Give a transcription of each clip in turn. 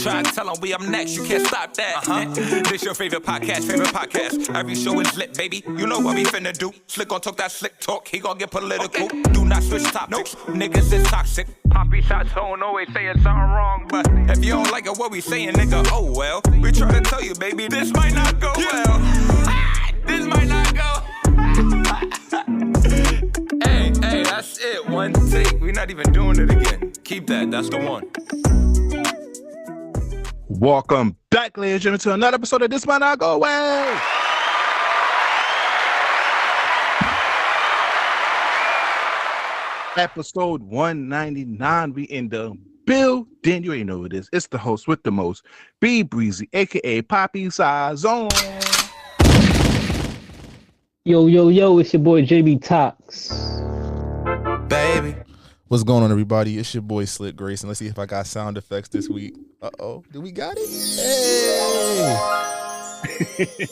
Try to tell them we up next, you can't stop that. This your favorite podcast. Every show is lit, baby. You know what we finna do. Slick gon' talk that slick talk, he gon' get political. Okay. Do not switch topics, niggas is toxic. Poppy shots don't always say it's something wrong, but if you don't like it, what we saying, nigga, oh well. We try to tell you, baby, this might not go well. This might not go. Hey, that's it. One take. We're not even doing it again. Keep that. That's the one. Welcome back, ladies and gentlemen, to another episode of This Might Not Go Away. Episode 199. We in the building. You ain't know what it is. It's the host with the most, B Breezy, aka Poppy Size Zone. Yo, it's your boy JB Tox. Baby. What's going on, everybody? It's your boy Slick Grayson. Let's see if I got sound effects this week. Uh-oh. Do we got it? Hey!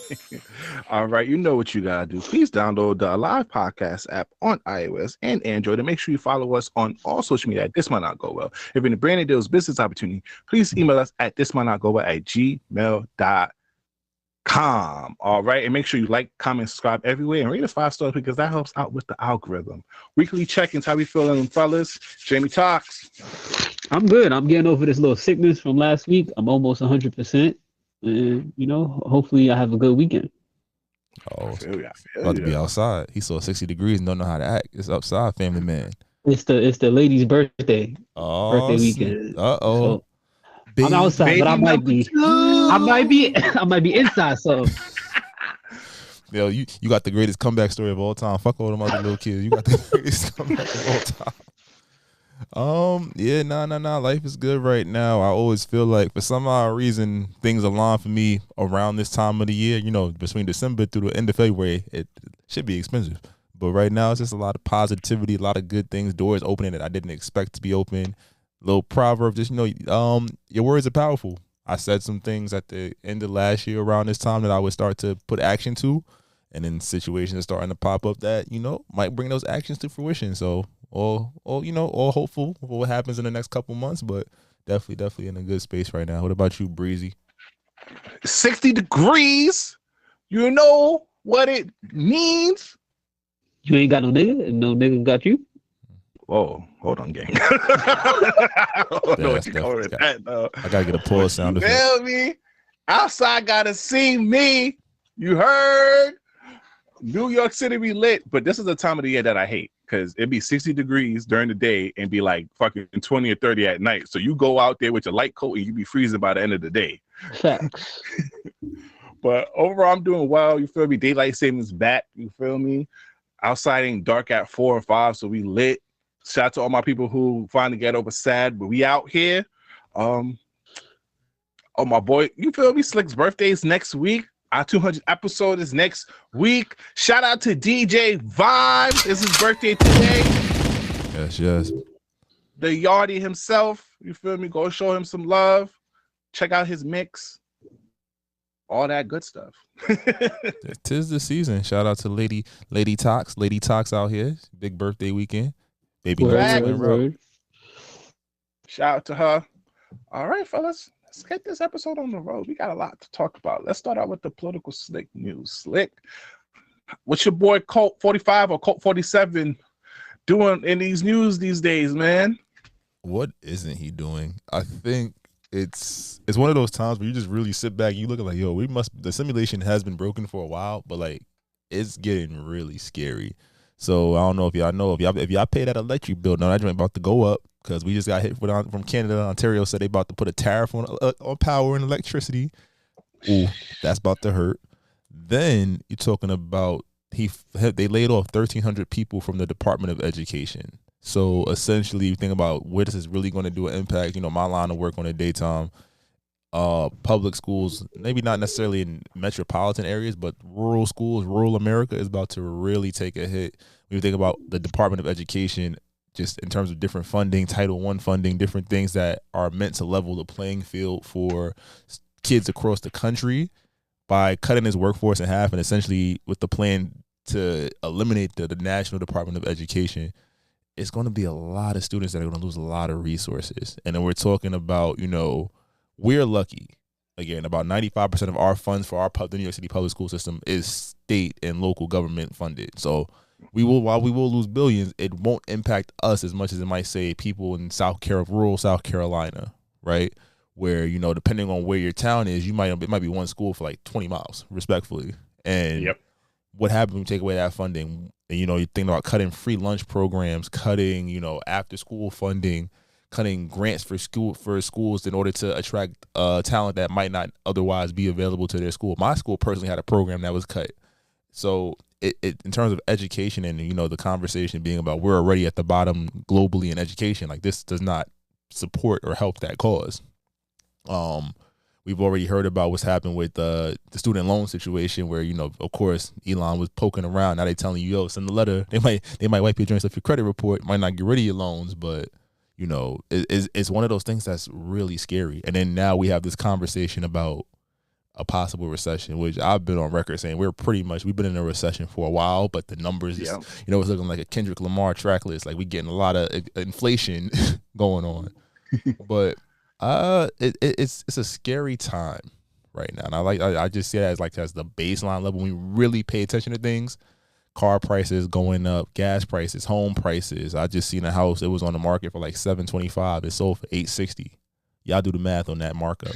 All right, you know what you gotta do. Please download the Alive Podcast app on iOS and Android, and make sure you follow us on all social media at This Might Not Go Well. If you're in the brand deals business opportunity, please email us at thismightnotgowell@gmail.com. All right, and make sure you like, comment, subscribe everywhere, and rate us 5 stars because that helps out with the algorithm. Weekly check-ins, how we feeling, fellas? Jamie Talks. I'm good. I'm getting over this little sickness from last week. I'm almost 100%. And, hopefully I have a good weekend. Oh, about to be outside. He saw 60 degrees and don't know how to act. It's outside, family man. It's the lady's birthday. Oh, birthday weekend. Uh-oh. So, I'm outside, but I might be inside. So, yo, you got the greatest comeback story of all time. Fuck all them other little kids. You got the greatest comeback of all time. Yeah, nah. Life is good right now. I always feel like for some odd reason things align for me around this time of the year. Between December through the end of February, it should be expensive. But right now, it's just a lot of positivity, a lot of good things, doors opening that I didn't expect to be open. Little proverb, just your words are powerful. I said some things at the end of last year around this time that I would start to put action to, and then situations are starting to pop up that might bring those actions to fruition. So, all hopeful for what happens in the next couple months, but definitely in a good space right now. What about you, Breezy? 60 degrees. You know what it means. You ain't got no nigga, and no nigga got you. Whoa, hold on, gang. I don't know what you call it. I gotta get a pause sound effect. Feel me? Outside gotta see me. You heard? New York City be lit, but this is the time of the year that I hate because it'd be 60 degrees during the day and be like fucking 20 or 30 at night. So you go out there with your light coat and you be freezing by the end of the day. Facts. But overall, I'm doing well. You feel me? Daylight savings back. You feel me? Outside ain't dark at 4 or 5, so we lit. Shout out to all my people who finally get over sad, but we out here. Oh, my boy, you feel me? Slick's birthday is next week. Our 200th episode is next week. Shout out to DJ Vibes. It's his birthday today. Yes. The Yardie himself. You feel me? Go show him some love. Check out his mix. All that good stuff. Tis the season. Shout out to Lady Tox. Lady Tox out here. Big birthday weekend. Baby Word. Shout out to her. All right, fellas. Let's get this episode on the road. We got a lot to talk about. Let's start out with the political Slick news. Slick, what's your boy Colt 45 or Colt 47 doing in these news these days, man? What isn't he doing? I think it's one of those times where you just really sit back and you look at the simulation has been broken for a while, but it's getting really scary. So I don't know if y'all pay that electric bill. Now that joint about to go up because we just got hit from Canada. Ontario said they about to put a tariff on power and electricity. Ooh, that's about to hurt. Then you're talking about they laid off 1,300 people from the Department of Education. So essentially, you think about where this is really going to do an impact. My line of work on the daytime. Public schools, maybe not necessarily in metropolitan areas, but rural schools, rural America is about to really take a hit. When you think about the Department of Education, just in terms of different funding, Title I funding, different things that are meant to level the playing field for kids across the country by cutting his workforce in half and essentially with the plan to eliminate the National Department of Education, it's going to be a lot of students that are going to lose a lot of resources. And then we're talking about, we're lucky. Again, about 95% of our funds for the New York City public school system is state and local government funded. So while we will lose billions, it won't impact us as much as it might say people in rural South Carolina, right? Where, you know, depending on where your town is, it might be one school for like 20 miles, respectfully. And what happens when you take away that funding? And, you know, you think about cutting free lunch programs, cutting, you know, after school funding, cutting grants for schools in order to attract talent that might not otherwise be available to their school. My school personally had a program that was cut. So it in terms of education and, you know, the conversation being about we're already at the bottom globally in education, like this does not support or help that cause. We've already heard about what's happened with the student loan situation where, you know, of course, Elon was poking around. Now they telling you, yo, send a letter. They might wipe your joints off your credit report, might not get rid of your loans, but you know, it's one of those things that's really scary. And then now we have this conversation about a possible recession, which I've been on record saying we've been in a recession for a while, but the numbers, you know, it's looking like a Kendrick Lamar track list. Like we getting a lot of inflation going on, but it's a scary time right now. And I just see that as the baseline level when we really pay attention to things. Car prices going up, gas prices, home prices. I just seen a house. It was on the market for like $725. It sold for $860. Y'all do the math on that markup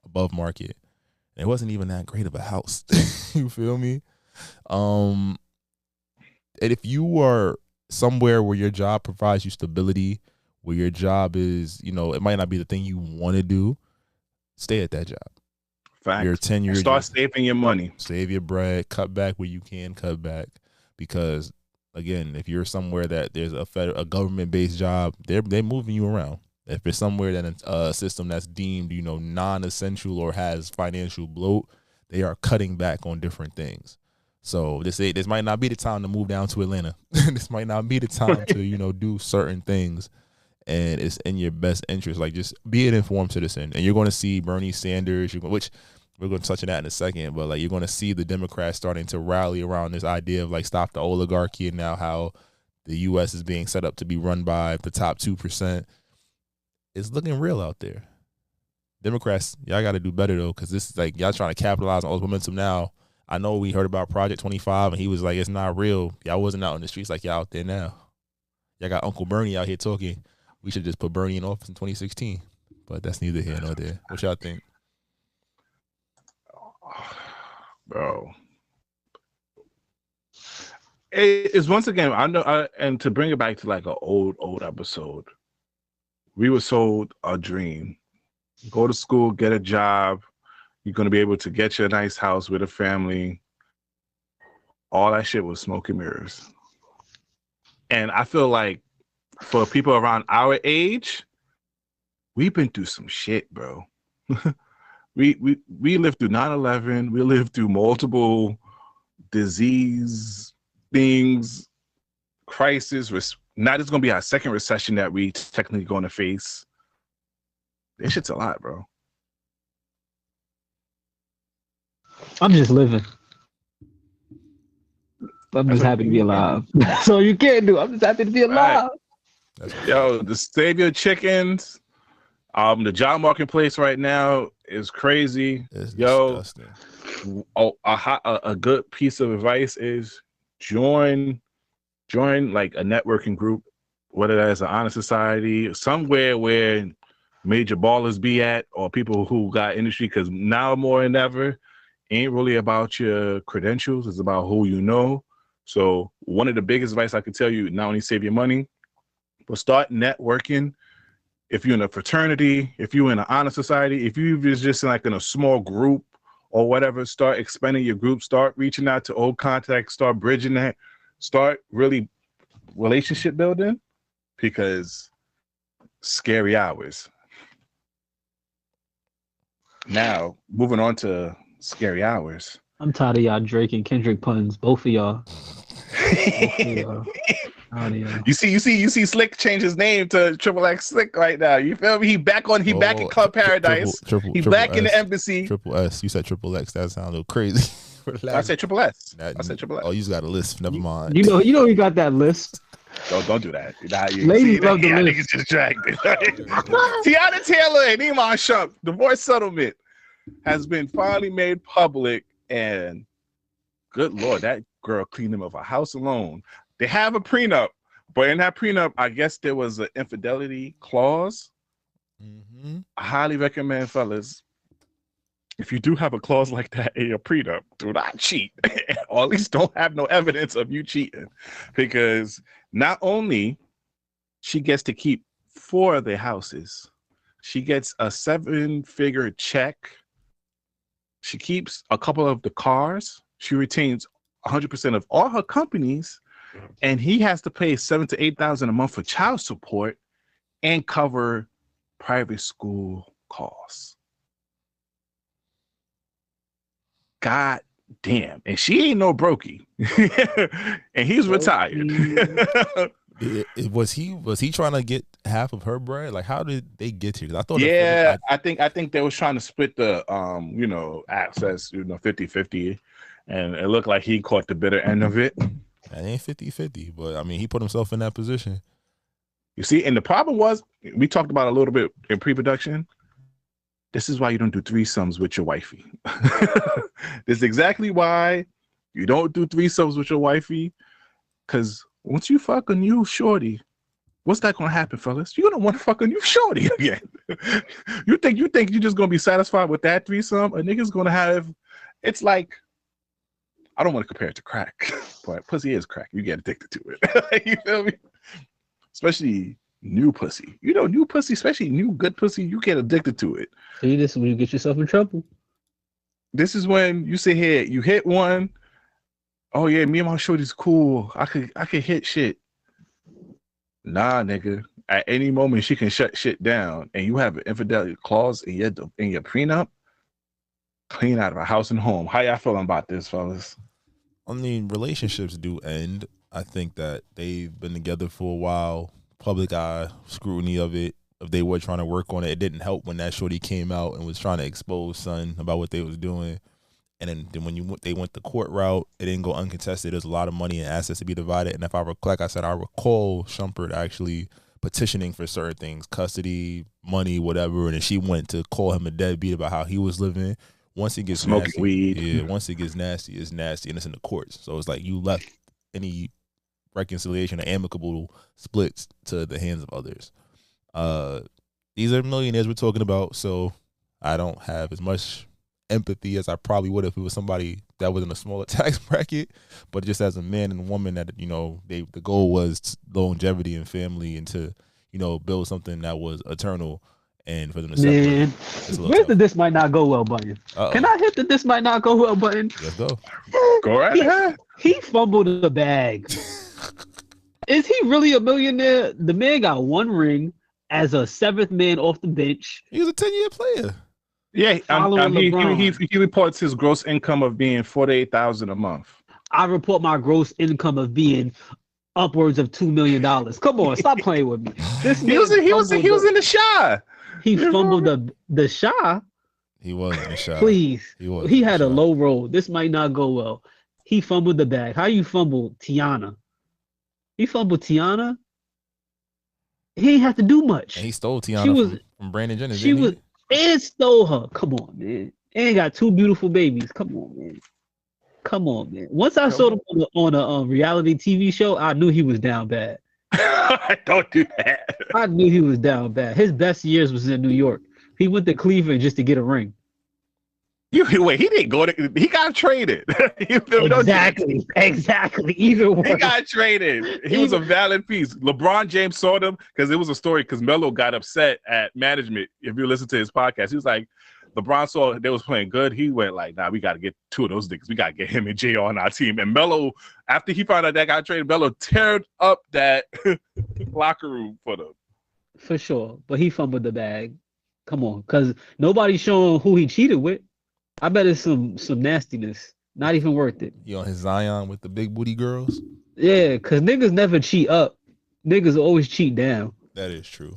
above market. And it wasn't even that great of a house. You feel me? And if you are somewhere where your job provides you stability, where your job is, you know, it might not be the thing you want to do, stay at that job. Fact. Your tenure. Start saving your money. Save your bread. Cut back where you can cut back. Because again, if you're somewhere that there's a government-based job, they're moving you around. If it's somewhere that a system that's deemed, you know, non-essential or has financial bloat, they are cutting back on different things. So this might not be the time to move down to Atlanta. This might not be the time to, you know, do certain things, and it's in your best interest. Like just be an informed citizen, and you're going to see Bernie Sanders, which. We're going to touch on that in a second, but like you're going to see the Democrats starting to rally around this idea of like stop the oligarchy and now how the U.S. is being set up to be run by the top 2%. It's looking real out there. Democrats, y'all got to do better though, because this is like y'all trying to capitalize on all this momentum now. I know we heard about Project 25 and he was like, it's not real. Y'all wasn't out in the streets like y'all out there now. Y'all got Uncle Bernie out here talking. We should just put Bernie in office in 2016, but that's neither here nor there. What y'all think? Bro, it's once again, I know, and to bring it back to like an old episode, we were sold a dream. Go to school, get a job, you're going to be able to get your nice house with a family. All that shit was smoke and mirrors. And I feel like for people around our age, we've been through some shit, bro. We lived through 9/11. We lived through multiple disease things, crisis. Now this is going to be our second recession that we technically going to face. This shit's a lot, bro. I'm just living. I'm just happy to be alive. That's all you can do. I'm just happy to be alive. Right. Yo, the save your chickens. The job marketplace right now is crazy. It's Yo, disgusting. A good piece of advice is join like a networking group, whether that's an honor society, somewhere where major ballers be at, or people who got industry, because now more than ever, ain't really about your credentials, it's about who you know. So one of the biggest advice I could tell you, not only save your money, but start networking. If you're in a fraternity, if you're in an honor society, if you're just like in a small group or whatever, start expanding your group, start reaching out to old contacts, start bridging that, start really relationship building, because scary hours. Now, moving on to scary hours. I'm tired of y'all Drake and Kendrick puns, both of y'all. You see Slick change his name to Triple X Slick right now. You feel me? He back in Club Paradise. He back in the embassy. Triple S. You said Triple X. That sounds a little crazy. I said Triple S. I said Triple S. Oh, you just got a list. Never mind. You know you got that list. Don't do that. Ladies love the list. Niggas distracted. Teyana Taylor and Iman Shumpert divorce settlement has been finally made public, and good Lord, that girl cleaned him of a house alone. They have a prenup, but in that prenup, I guess there was an infidelity clause. Mm-hmm. I highly recommend, fellas, if you do have a clause like that in your prenup, do not cheat, or at least don't have no evidence of you cheating, because not only she gets to keep 4 of their houses, she gets a 7-figure check. She keeps a couple of the cars. She retains 100% of all her companies, and he has to pay $7,000 to $8,000 a month for child support and cover private school costs. God damn. And she ain't no brokey. And he's retired. Was he trying to get half of her bread? Like, how did they get here? I thought I think they was trying to split the access, 50-50, and it looked like he caught the bitter end of it. That ain't 50-50, but I mean, he put himself in that position. You see, and the problem was, we talked about a little bit in pre-production. This is why you don't do threesomes with your wifey. This is exactly why you don't do threesomes with your wifey. Because once you fuck a new shorty, what's that gonna happen, fellas? You're gonna want to fuck a new shorty again. You think you're just gonna be satisfied with that threesome? A nigga's gonna have. It's like, I don't want to compare it to crack, but pussy is crack. You get addicted to it. You feel me? Especially new pussy. New pussy, especially new good pussy, you get addicted to it. See, this is when you get yourself in trouble. This is when you sit here, you hit one. Oh yeah, me and my shorty's cool. I could hit shit. Nah, nigga. At any moment she can shut shit down, and you have an infidelity clause in your prenup. Clean out of a house and home. How y'all feeling about this, fellas? I mean, relationships do end. I think that they've been together for a while. Public eye scrutiny of it. If they were trying to work on it, it didn't help when that shorty came out and was trying to expose son about what they was doing. And then when they went the court route, it didn't go uncontested. There's a lot of money and assets to be divided. And if I recall, like I said, I recall Shumpert actually petitioning for certain things, custody, money, whatever. And then she went to call him a deadbeat about how he was living. Once it gets smoking nasty, weed. Yeah, once it gets nasty, it's nasty, and it's in the courts. So it's like you left any reconciliation or amicable splits to the hands of others. These are millionaires we're talking about, so I don't have as much empathy as I probably would if it was somebody that was in a smaller tax bracket. But just as a man and woman, that the goal was longevity and family, and to build something that was eternal. And for them to separate, where's the "this might not go well" button? Uh-oh. Can I hit the "this might not go well" button? Let's go. Go right ahead. He fumbled the bag. Is he really a millionaire? The man got 1 ring as a 7th man off the bench. He was a 10-year player. Yeah, he reports his gross income of being $48,000 a month. I report my gross income of being upwards of $2 million. Come on, stop playing with me. He was in the shot. He fumbled the shot. He was in the shot. Please. He had a low roll. This might not go well. He fumbled the bag. How you fumble Teyana? He fumbled Teyana. He ain't have to do much. And he stole Teyana from Brandon Jennings. And stole her. Come on, man. And got 2 beautiful babies. Come on, man. Once I saw him on a reality TV show, I knew he was down bad. Don't do that. I knew he was down bad. His best years was in New York. He went to Cleveland just to get a ring. Wait, he didn't go to. He got traded. Exactly. Either way, he got traded. He was a valid piece. LeBron James saw them because it was a story. Because Melo got upset at management. If you listen to his podcast, he was like, LeBron saw they was playing good. He went like, "Nah, we got to get 2 of those niggas. We got to get him and Jay on our team." And Melo, after he found out that got traded, Melo teared up that locker room for them. For sure, but he fumbled the bag. Come on, because nobody's showing who he cheated with. I bet it's some nastiness. Not even worth it. You on his Zion with the big booty girls? Yeah, because niggas never cheat up. Niggas always cheat down. That is true.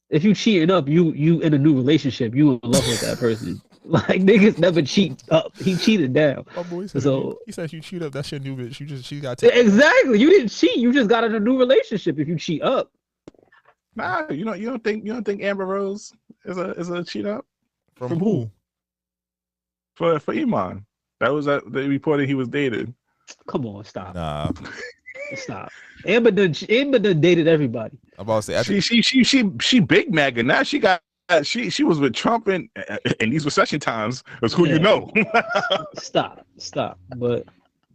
If you cheating up, you in a new relationship. You in love with that person. Like niggas never cheat up. He cheated down. My boy said, So he said, you cheat up. That's your new bitch. She got to exactly, you didn't cheat. You just got in a new relationship. If you cheat up, Nah, you don't think Amber Rose is a cheat up from who? For Iman. That was they reported he was dated. come on, stop, Nah, stop. Amber done dated everybody. I'm about to say She big mega now. She was with Trump in these recession times. That's who you know. Stop. But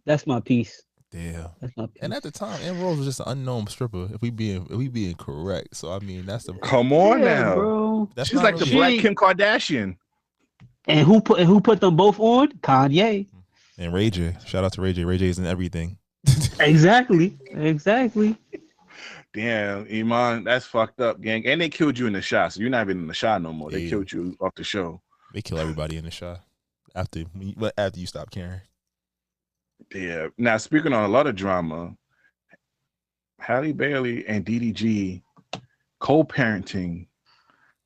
that's my piece. damn. That's my piece. And at the time, Amber Rose was just an unknown stripper. If we being correct, so I mean that's the Come on now, bro. That's she's like the really, Black Kim Kardashian. And who put them both on? Kanye. and Ray J. Shout out to Ray J. Ray J is in everything. Exactly. Damn, Iman, that's fucked up, gang. And they killed you in the shot, so you're not even in the shot no more. They Yeah. killed you off the show. They kill everybody in the shot after you stop caring. Yeah. Now, speaking on a lot of drama, Halle Bailey and DDG co-parenting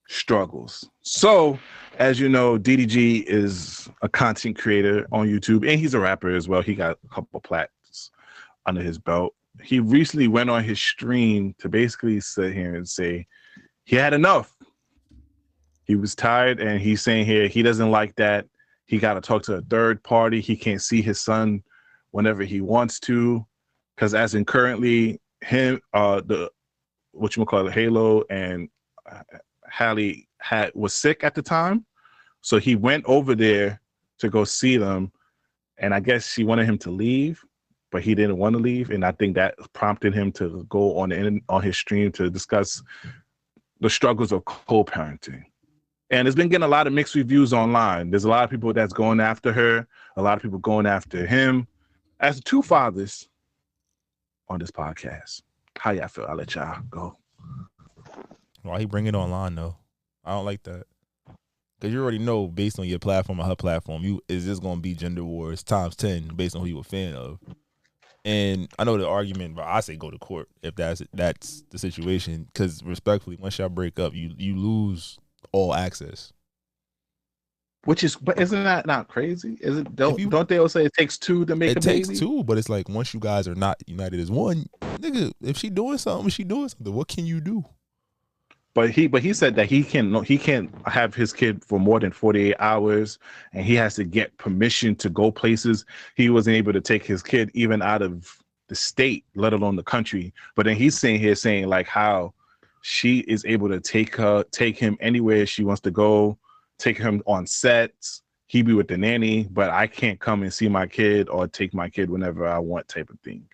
struggles. So, as you know, DDG is a content creator on YouTube, and he's a rapper as well. He got a couple of plaques under his belt. He recently went on his stream to basically sit here and say he had enough. He was tired, and he's saying here he doesn't like that. He got to talk to a third party. He can't see his son whenever he wants to, because as in currently him, Halo and Halle was sick at the time, so he went over there to go see them, and I guess she wanted him to leave, but he didn't want to leave, and I think that prompted him to go on his stream to discuss the struggles of co-parenting. And it's been getting a lot of mixed reviews online. There's a lot of people that's going after her, a lot of people going after him. As two fathers on this podcast, how y'all feel? I'll let y'all go. Why he bring it online though? I don't like that. Because you already know based on your platform or her platform, is this going to be gender wars times 10 based on who you're a fan of. And I know the argument, but I say go to court if that's the situation. Because respectfully, once y'all break up, you lose all access. But isn't that not crazy? Don't they all say it takes two to make a baby? It takes two, but it's like once you guys are not united as one, nigga, if she doing something, what can you do? But he said that he can't have his kid for more than 48 hours, and he has to get permission to go places. He wasn't able to take his kid even out of the state, let alone the country. But then he's saying like how she is able to take him anywhere she wants to go, take him on sets. He be with the nanny, but I can't come and see my kid or take my kid whenever I want, type of thing.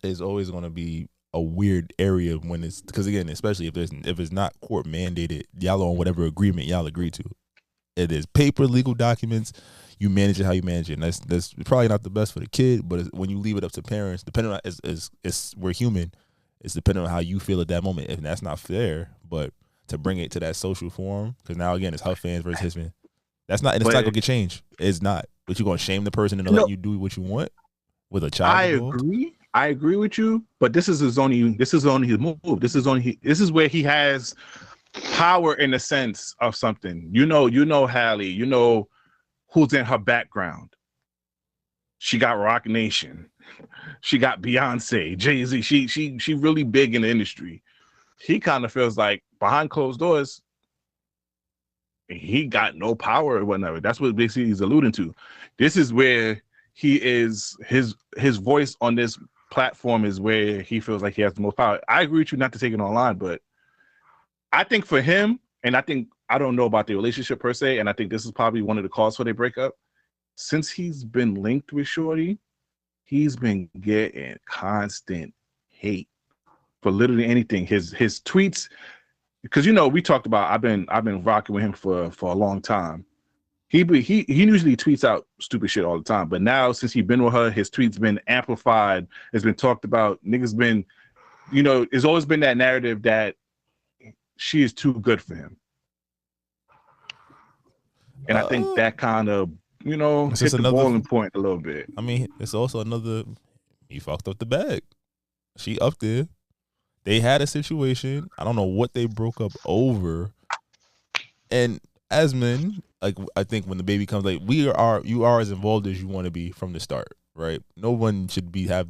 It's always going to be a weird area when it's, because again, especially if it's not court mandated, y'all on whatever agreement y'all agree to. It is paper legal documents. You manage it how you manage it. And that's probably not the best for the kid, but when you leave it up to parents, depending on we're human, it's depending on how you feel at that moment. If that's not fair, but to bring it to that social forum, because now again it's her fans versus his fans. It's not gonna get changed. It's not. But you're gonna shame the person into letting you do what you want with a child. I agree with you, but this is only his move. This is where he has power in the sense of something. You know Halle, you know who's in her background. She got Rock Nation. She got Beyonce, Jay-Z. She really big in the industry. He kind of feels like behind closed doors, he got no power or whatever. That's what basically he's alluding to. This is where he is, his voice on this platform is where he feels like he has the most power. I agree with you not to take it online, but I think for him, and I don't know about the relationship per se, and I think this is probably one of the causes for their breakup. Since he's been linked with Shorty, he's been getting constant hate for literally anything. His tweets, because we talked about, I've been rocking with him for a long time. He usually tweets out stupid shit all the time, but now since he's been with her, his tweets been amplified. It's been talked about. Niggas been, it's always been that narrative that she is too good for him, and I think that kind of hit the boiling point a little bit. I mean, it's also another. He fucked up the bag. She up there. They had a situation. I don't know what they broke up over, and as men, like I think when the baby comes, like you are as involved as you want to be from the start, right? No one should have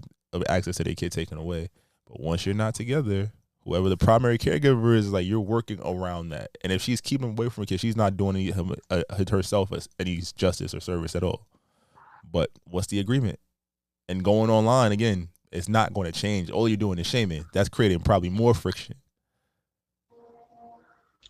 access to their kid taken away. But once you're not together, whoever the primary caregiver is, like you're working around that. And if she's keeping away from a kid, she's not doing herself any justice or service at all. But what's the agreement? And going online again, it's not going to change. All you're doing is shaming. That's creating probably more friction.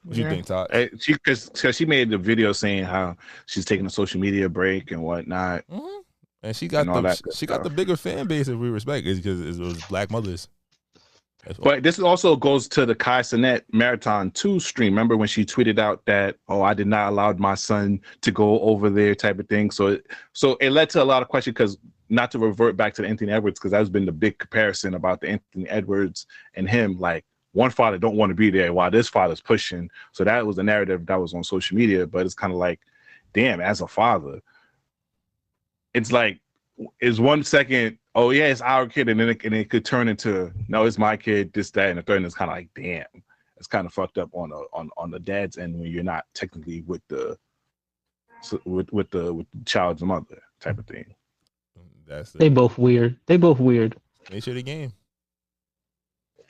What you think, Todd? Because she made the video saying how she's taking a social media break and whatnot. Mm-hmm. And she got the bigger fan base, if we respect it, because it was black mothers. But this also goes to the Kai Cenat Marathon 2 stream. Remember when she tweeted out that, I did not allow my son to go over there type of thing. So it led to a lot of questions, because not to revert back to the Anthony Edwards, because that's been the big comparison about the Anthony Edwards and him. Like, one father don't want to be there while this father's pushing. So that was the narrative that was on social media. But it's kind of like, damn, as a father, it's like, is 1 second, oh yeah, it's our kid, and then it could turn into, no, it's my kid, this, that, and the third. And it's kind of like, damn, it's kind of fucked up on the dad's end when you're not technically with the child's mother type of thing. They both weird. Nature of the game.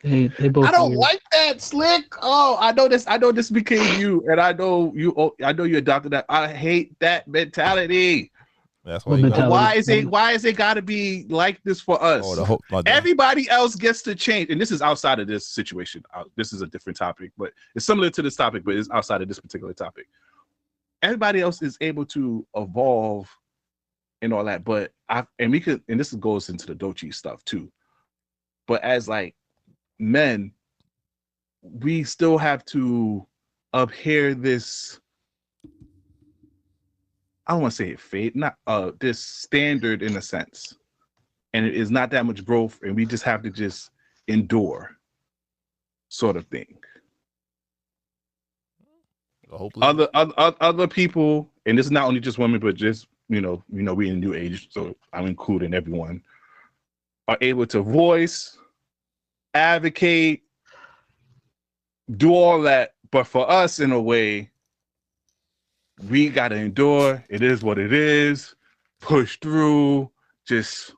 They both. I don't weird. like that, Slick. Oh, I know this became you, and I know you adopted that. I hate that mentality. That's why. Why is it got to be like this for us? Everybody else gets to change, and this is outside of this situation. This is a different topic, but it's similar to this topic, but it's outside of this particular topic. Everybody else is able to evolve and all that, but this goes into the Doechii stuff too. But as like men, we still have to adhere this. I don't want to say it fade, not this standard in a sense, and it is not that much growth, and we just have to just endure, sort of thing. Other people, and this is not only just women, but just we in the new age, so I'm including everyone, are able to voice, advocate, do all that, but for us, in a way, we gotta endure. It is what it is. Push through. Just,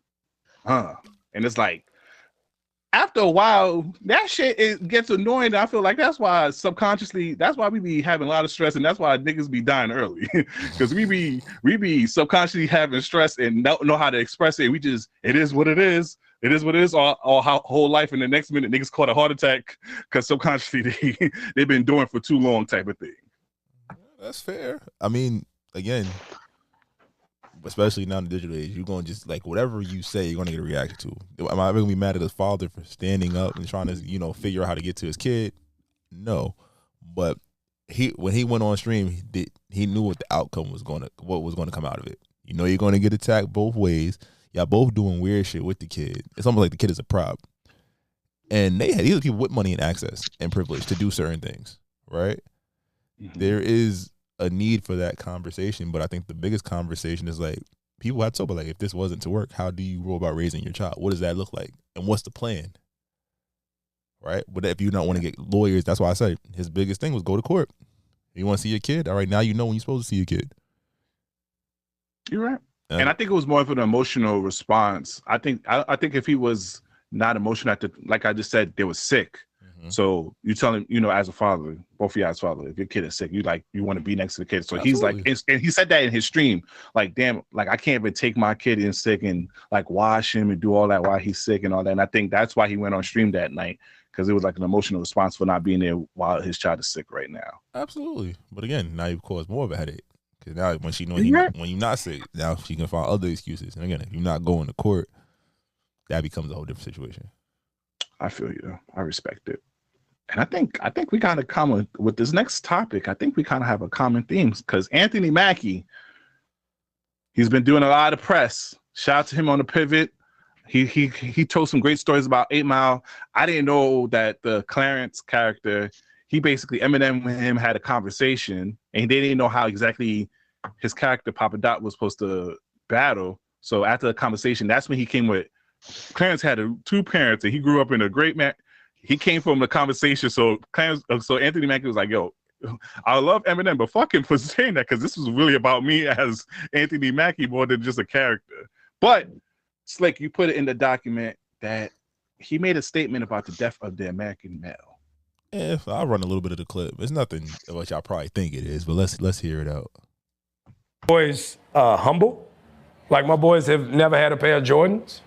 and it's like, after a while, that shit gets annoying. I feel like that's why subconsciously, that's why we be having a lot of stress, and that's why niggas be dying early, because we be subconsciously having stress and don't know how to express it. It is what it is. It is what it is. Our whole life, and the next minute niggas caught a heart attack because subconsciously they've been doing for too long, type of thing. That's fair. I mean, again, especially now in the digital age, you're going to just, like, whatever you say, you're going to get a reaction to. Am I going to be mad at his father for standing up and trying to, figure out how to get to his kid? No. But when he went on stream, he knew what the outcome was what was going to come out of it. You're going to get attacked both ways. Y'all both doing weird shit with the kid. It's almost like the kid is a prop. And these are people with money and access and privilege to do certain things, right? Mm-hmm. There is a need for that conversation, but I think the biggest conversation is, like, people have to talk about, like, if this wasn't to work, how do you go about raising your child? What does that look like? And what's the plan? Right? But if you don't want to get lawyers, that's why I say his biggest thing was go to court. You want to see your kid? All right, now you know when you're supposed to see your kid. You're right. And I think it was more of an emotional response. I think if he was not emotional, like I just said, they were sick. Mm-hmm. So you tell him, as a father, both of you as father, if your kid is sick, you want to be next to the kid. So Absolutely. He's like, and he said that in his stream, like, damn, like, I can't even take my kid in sick and, like, wash him and do all that while he's sick and all that. And I think that's why he went on stream that night, because it was like an emotional response for not being there while his child is sick right now. Absolutely. But again, now you've caused more of a headache. Because now when she knows when you're not sick, now she can find other excuses. And again, if you're not going to court, that becomes a whole different situation. I feel you, though. I respect it. And I think we kind of come with this next topic. I think we kind of have a common theme, because Anthony Mackie, he's been doing a lot of press. Shout out to him on the pivot. He told some great stories about 8 Mile. I didn't know that the Clarence character, he basically, Eminem and him had a conversation, and they didn't know how exactly his character Papa Dot was supposed to battle. So after the conversation, that's when he came with, Clarence had 2 parents, and he grew up in a great man. He came from the conversation. So Anthony Mackie was like, yo, I love Eminem, but fuck him for saying that because this was really about me as Anthony Mackie more than just a character. But Slick, you put it in the document that he made a statement about the death of the American male. Yeah, I'll run a little bit of the clip. It's nothing what y'all probably think it is, but let's hear it out. Boys humble. Like my boys have never had a pair of Jordans.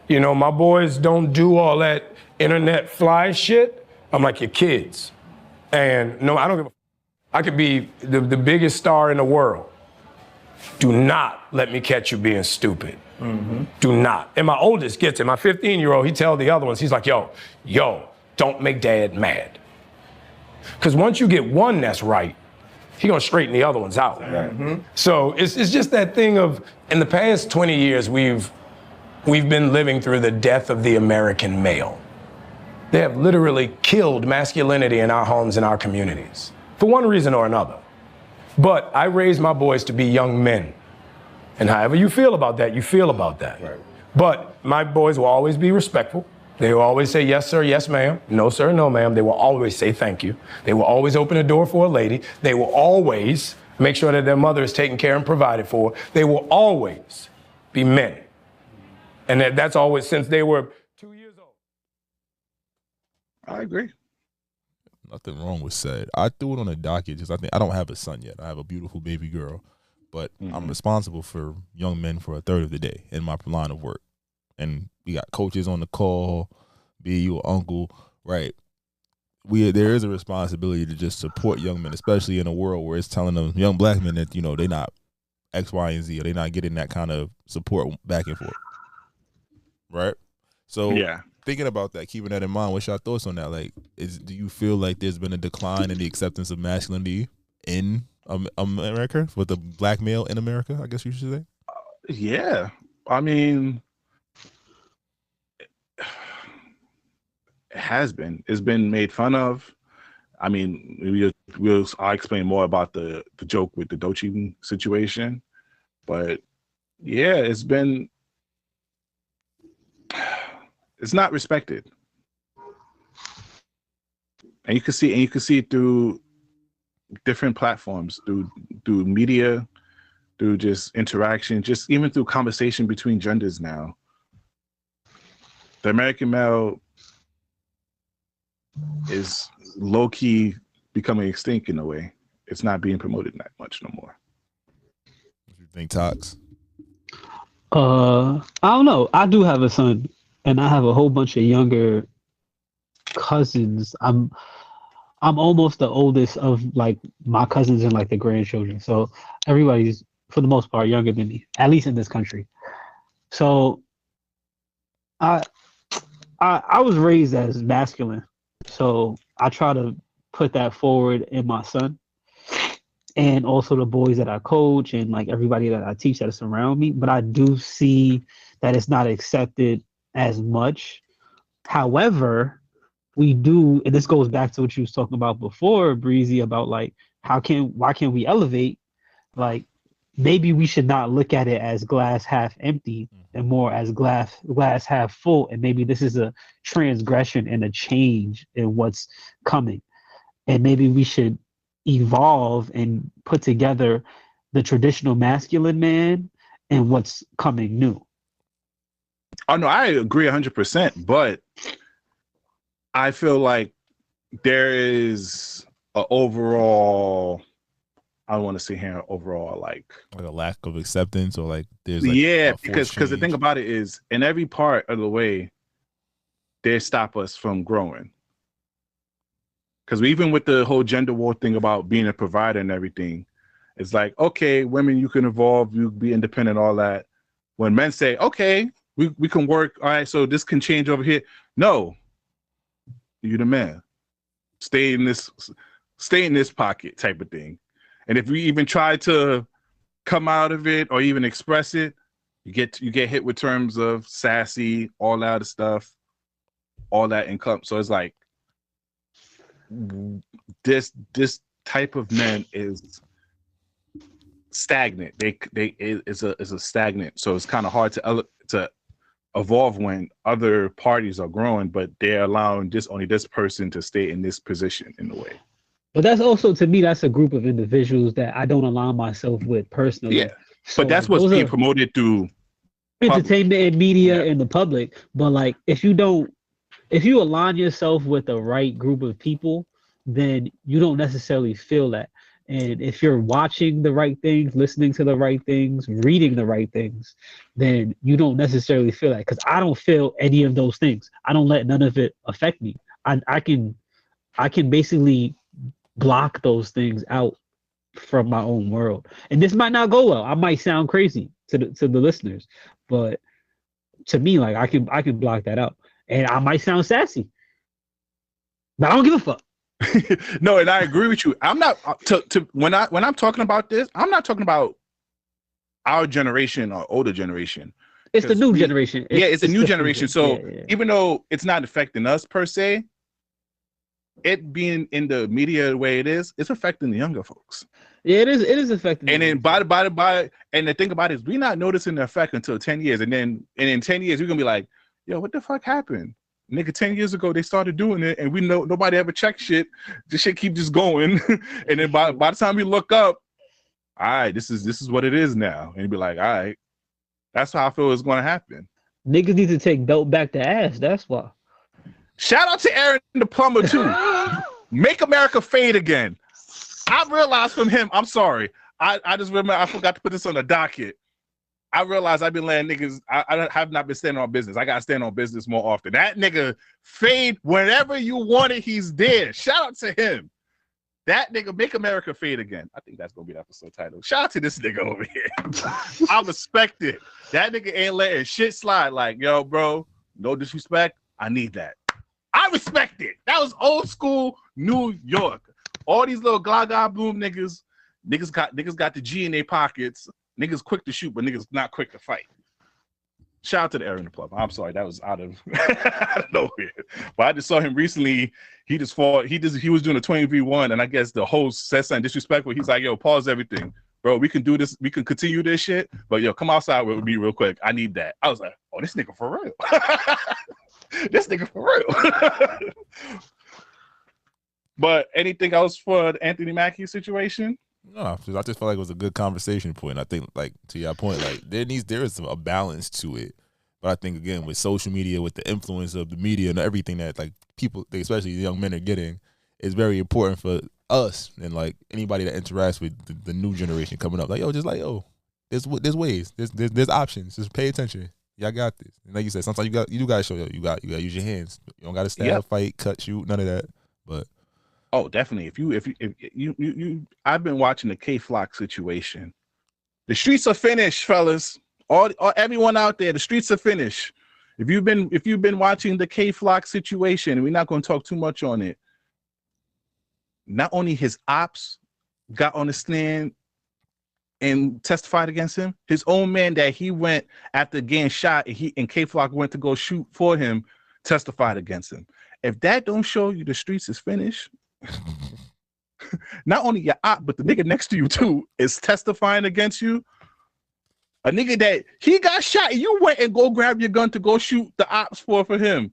You know, my boys don't do all that internet fly shit. I'm like your kids. And no, I don't give a I could be the biggest star in the world. Do not let me catch you being stupid. Mm-hmm. Do not. And my oldest gets it. My 15-year-old, he tell the other ones, he's like, yo, don't make dad mad. Because once you get one that's right, he gonna straighten the other ones out. Mm-hmm. So it's just that thing of, in the past 20 years, we've been living through the death of the American male. They have literally killed masculinity in our homes and our communities, for one reason or another. But I raised my boys to be young men. And however you feel about that, you feel about that. Right. But my boys will always be respectful. They will always say, yes, sir, yes, ma'am. No, sir, no, ma'am. They will always say thank you. They will always open a door for a lady. They will always make sure that their mother is taken care and provided for. They will always be men. And that's always since they were 2 years old. I agree. Nothing wrong with said. I threw it on a docket because I don't have a son yet. I have a beautiful baby girl, but I'm responsible for young men for a third of the day in my line of work. And we got coaches on the call, be you uncle, right? There is a responsibility to just support young men, especially in a world where it's telling them, young black men, that they're not X, Y, and Z, or they're not getting that kind of support back and forth, right? So yeah. Thinking about that, keeping that in mind, what's your thoughts on that? Like, do you feel like there's been a decline in the acceptance of masculinity in America, with the black male in America, I guess you should say? Yeah. I mean, it has been. It's been made fun of. I mean, I'll explain more about the joke with the Doechii situation. But, yeah, it's not respected, and you can see it through different platforms, through media, through just interaction, just even through conversation between genders. Now, the American male is low key becoming extinct in a way. It's not being promoted that much no more. What do you think, Tox? I don't know. I do have a son. And I have a whole bunch of younger cousins. I'm almost the oldest of like my cousins and like the grandchildren. So everybody's for the most part younger than me, at least in this country. So I was raised as masculine. So I try to put that forward in my son and also the boys that I coach and like everybody that I teach that is around me. But I do see that it's not accepted as much. However, we do, and this goes back to what you was talking about before, Breezy, about like why can't we elevate? Like maybe we should not look at it as glass half empty and more as glass half full. And maybe this is a transgression and a change in what's coming. And maybe we should evolve and put together the traditional masculine man and what's coming new. Oh no, I agree 100%, but I feel like there is an overall, I don't want to say here overall like a lack of acceptance, or like there's because the thing about it is in every part of the way they stop us from growing. Because even with the whole gender war thing about being a provider and everything, it's like, okay, women, you can evolve, you be independent, all that. When men say, okay, we can work, all right, so this can change over here. No, you the man. Stay in this pocket type of thing. And if we even try to come out of it or even express it, you get hit with terms of sassy, all that other stuff, all that income. So it's like this type of men is stagnant. It's a stagnant. So it's kind of hard to evolve when other parties are growing, but they're allowing only this person to stay in this position in a way. But that's also, to me, that's a group of individuals that I don't align myself with personally. Yeah, So but that's what's those being are promoted through entertainment and media Yeah. and the public. But like, if you align yourself with the right group of people, then you don't necessarily feel that. And if you're watching the right things, listening to the right things, reading the right things, then you don't necessarily feel that. Because I don't feel any of those things. I don't let none of it affect me. I can basically block those things out from my own world. And this might not go well. I might sound crazy to the listeners, but to me, like I can block that out. And I might sound sassy, but I don't give a fuck. No, and I agree with you. I'm not when I'm talking about this, I'm not talking about our generation or older generation. It's the new generation. It's a new generation. So yeah. even though it's not affecting us per se, it being in the media the way it is, it's affecting the younger folks. Yeah, it is affecting. And then by and the thing about it is we're not noticing the effect until 10 years. And in 10 years, we're gonna be like, yo, what the fuck happened? Nigga, 10 years ago they started doing it and we know nobody ever checked shit. This shit keep just going. And then by the time we look up, all right, this is what it is now. And you'd be like, all right, that's how I feel it's gonna happen. Niggas need to take dope back to ass. That's why. Shout out to Aaron the Plumber too. Make America fade again. I realized from him, I'm sorry. I just remember I forgot to put this on the docket. I realized I've been letting niggas, I have not been standing on business. I got to stand on business more often. That nigga fade whenever you want it, he's there. Shout out to him. That nigga, make America fade again. I think that's going to be the episode title. Shout out to this nigga over here. I respect it. That nigga ain't letting shit slide. Like, yo, bro, no disrespect. I need that. I respect it. That was old school New York. All these little gaga boom niggas got the G in their pockets. Niggas quick to shoot, but niggas not quick to fight. Shout out to the Aaron the Plumber. I'm sorry, that was out of nowhere. But I just saw him recently. He just fought. He was doing a 20v1, and I guess the host said something disrespectful. He's like, "Yo, pause everything, bro. We can do this. We can continue this shit. But yo, come outside with me real quick. I need that." I was like, "Oh, this nigga for real. This nigga for real." But anything else for the Anthony Mackie situation? No, I just felt like it was a good conversation point. I think, like, to your point, like there is a balance to it. But I think, again, with social media, with the influence of the media and everything that like people, especially the young men, are getting, is very important for us and like anybody that interacts with the new generation coming up. Like, yo, there's ways, there's options. Just pay attention. Y'all got this. And like you said, sometimes you do gotta show you got to use your hands. You don't gotta stab, fight, cut, shoot, none of that. But oh, definitely. If you I've been watching the K-Flock situation. The streets are finished, fellas. All everyone out there, the streets are finished. If you've been watching the K-Flock situation, and we're not going to talk too much on it. Not only his ops got on the stand and testified against him, his own man that he went after getting shot, and K-Flock went to go shoot for him, testified against him. If that don't show you the streets is finished, not only your op, but the nigga next to you too is testifying against you. A nigga that he got shot and you went and go grab your gun to go shoot the ops for him.